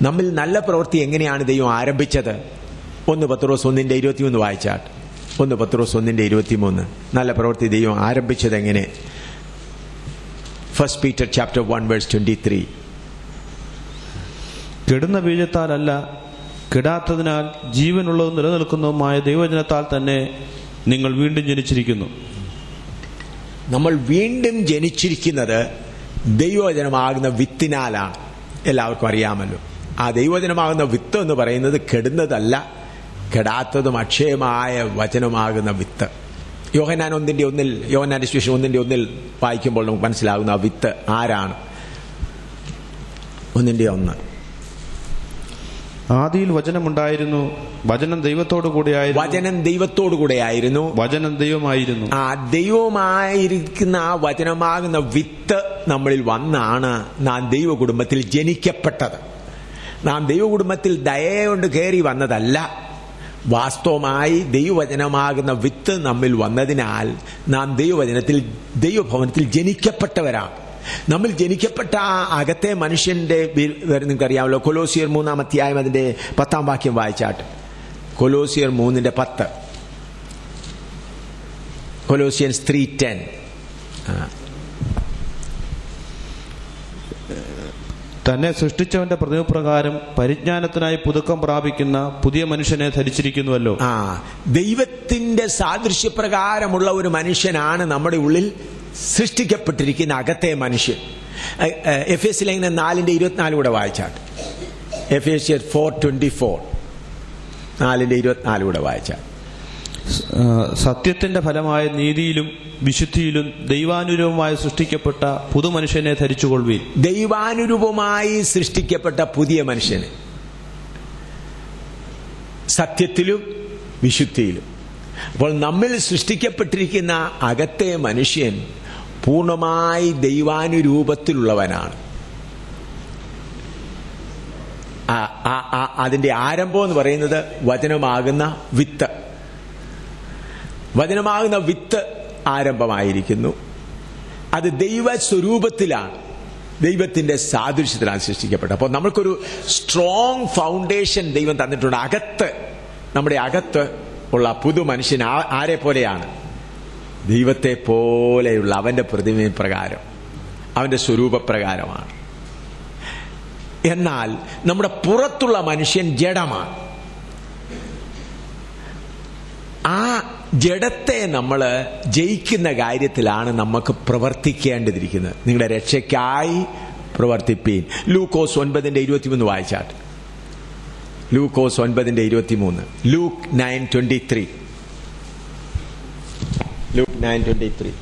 നമ്മിൽ നല്ല പ്രവൃത്തി എങ്ങനെയാണ് ദൈവം ആരംഭിച്ചത്? 1 പത്രോസ് 1:23 വായിച്ചാട്ട്. 1 പത്രോസ് 1:23 നല്ല പ്രവൃത്തി ദൈവം ആരംഭിച്ചത് എങ്ങനെ? 1 Peter chapter 1:23. കെടുന്ന ബീജത്താലല്ല, കെടാത്തതിനാൽ ജീവനുള്ളതും നിലനിൽക്കുന്നതുമായ ദൈവവചനത്താൽ തന്നെ നിങ്ങൾ വീണ്ടും ജനിച്ചിരിക്കുന്നു. നമ്മൾ വീണ്ടും ജനിച്ചിരിക്കുന്നത് ദൈവവചനമാകുന്ന വിത്തിനാലാണ്. എല്ലാവർക്കും അറിയാമല്ലോ. ആ ദൈവവചനമാകുന്ന വിത്ത് എന്ന് പറയുന്നത് കെടുന്നതല്ല, കെടാത്തതും അക്ഷയമായ വചനമാകുന്ന വിത്ത്. യോഹന്നാൻ 1:1, യോഹന്നാന്റെ സുവിശേഷം 1:1 വായിക്കുമ്പോൾ നമുക്ക് മനസ്സിലാകുന്ന ആ വിത്ത് ആരാണ്? 1:1. ആദിയിൽ വചനമുണ്ടായിരുന്നു, വചനം ദൈവത്തോടു കൂടെയായിരുന്നു, വചനം ദൈവത്തോടു കൂടെയായിരുന്നു, വചനം ദൈവമായിരുന്നു. ആ ദൈവമായിരിക്കുന്ന ആ വചനമാകുന്ന വിത്ത് നമ്മളിൽ വന്നാണ് നാം ദൈവകുടുംബത്തിൽ ജനിക്കപ്പെട്ടത്. നാം ദൈവകുടുംബത്തിൽ ദയകൊണ്ട് കയറി വന്നതല്ല. വാസ്തവമായി ദൈവവചനമാകുന്ന വിത്ത് നമ്മിൽ വന്നതിനാൽ നാം ദൈവഭവനത്തിൽ ജനിക്കപ്പെട്ടവരാണ്. നമ്മൾ ജനിക്കപ്പെട്ട ആ അകത്തെ മനുഷ്യന്റെ നിങ്ങൾക്കറിയാമല്ലോ. കൊലോസിയർ 3-ാം അധ്യായം അതിന്റെ 10-ാം വാക്യം വായിച്ചാട്ട്. കൊലോസിയർ 3:10. കൊലോസിയൻസ് 3:10. തന്നെ സൃഷ്ടിച്ചവന്റെ പ്രതിമപ്രകാരം പരിജ്ഞാനത്തിനായി പുതുക്കം പ്രാപിക്കുന്ന പുതിയ മനുഷ്യനെ ധരിച്ചിരിക്കുന്നുവല്ലോ. ദൈവത്തിന്റെ സാദൃശ്യപ്രകാരമുള്ള ഒരു മനുഷ്യനാണ് നമ്മുടെ ഉള്ളിൽ സൃഷ്ടിക്കപ്പെട്ടിരിക്കുന്ന അകത്തെ മനുഷ്യൻ. എഫേസ്യ ലേഖനം 4:24 കൂടെ വായിച്ചാട്ട്. എഫേസ്യർ 4:24, 4:24 കൂടെ വായിച്ചാട്ട്. സത്യത്തിന്റെ ഫലമായ നീതിയിലും വിശുദ്ധിയിലും ദൈവാനുരൂപമായി സൃഷ്ടിക്കപ്പെട്ട പുതുമനുഷ്യനെ ധരിച്ചുകൊള്ളുവീൻ. ദൈവാനുരൂപമായി സൃഷ്ടിക്കപ്പെട്ട പുതിയ മനുഷ്യന് സത്യത്തിലും വിശുദ്ധിയിലും. അപ്പോൾ നമ്മിൽ സൃഷ്ടിക്കപ്പെട്ടിരിക്കുന്ന അകത്തെ മനുഷ്യൻ പൂർണ്ണമായി ദൈവാനുരൂപത്തിലുള്ളവനാണ്. അതിന്റെ ആരംഭം എന്ന് പറയുന്നത് വചനമാകുന്ന വിത്ത്. വചനമാകുന്ന വിത്ത് ആരംഭമായിരിക്കുന്നു. അത് ദൈവസ്വരൂപത്തിലാണ്, ദൈവത്തിന്റെ സാദൃശ്യത്തിലാണ് സൃഷ്ടിക്കപ്പെട്ടത്. അപ്പോൾ നമ്മൾക്കൊരു സ്ട്രോങ് ഫൗണ്ടേഷൻ ദൈവം തന്നിട്ടുണ്ട്. അകത്ത്, നമ്മുടെ അകത്ത് ഉള്ള പുതു മനുഷ്യൻ ആരെ പോലെയാണ്? ദൈവത്തെ പോലെയുള്ള അവന്റെ പ്രതിമ പ്രകാരം, അവന്റെ സ്വരൂപപ്രകാരമാണ്. എന്നാൽ നമ്മുടെ പുറത്തുള്ള മനുഷ്യൻ ജഡമാണ്. ആ ജഡത്തെ നമ്മൾ ജയിക്കുന്ന കാര്യത്തിലാണ് നമുക്ക് പ്രവർത്തിക്കേണ്ടതിരിക്കുന്നത്. നിങ്ങളുടെ രക്ഷയ്ക്കായി പ്രവർത്തിപ്പീൻ. ലൂക്കോസ് 9:23 വായിച്ചാട്ട്. ലൂക്കോസ് 9:23. ലൂക്ക് 9:23. ലൂക്ക് 9:23.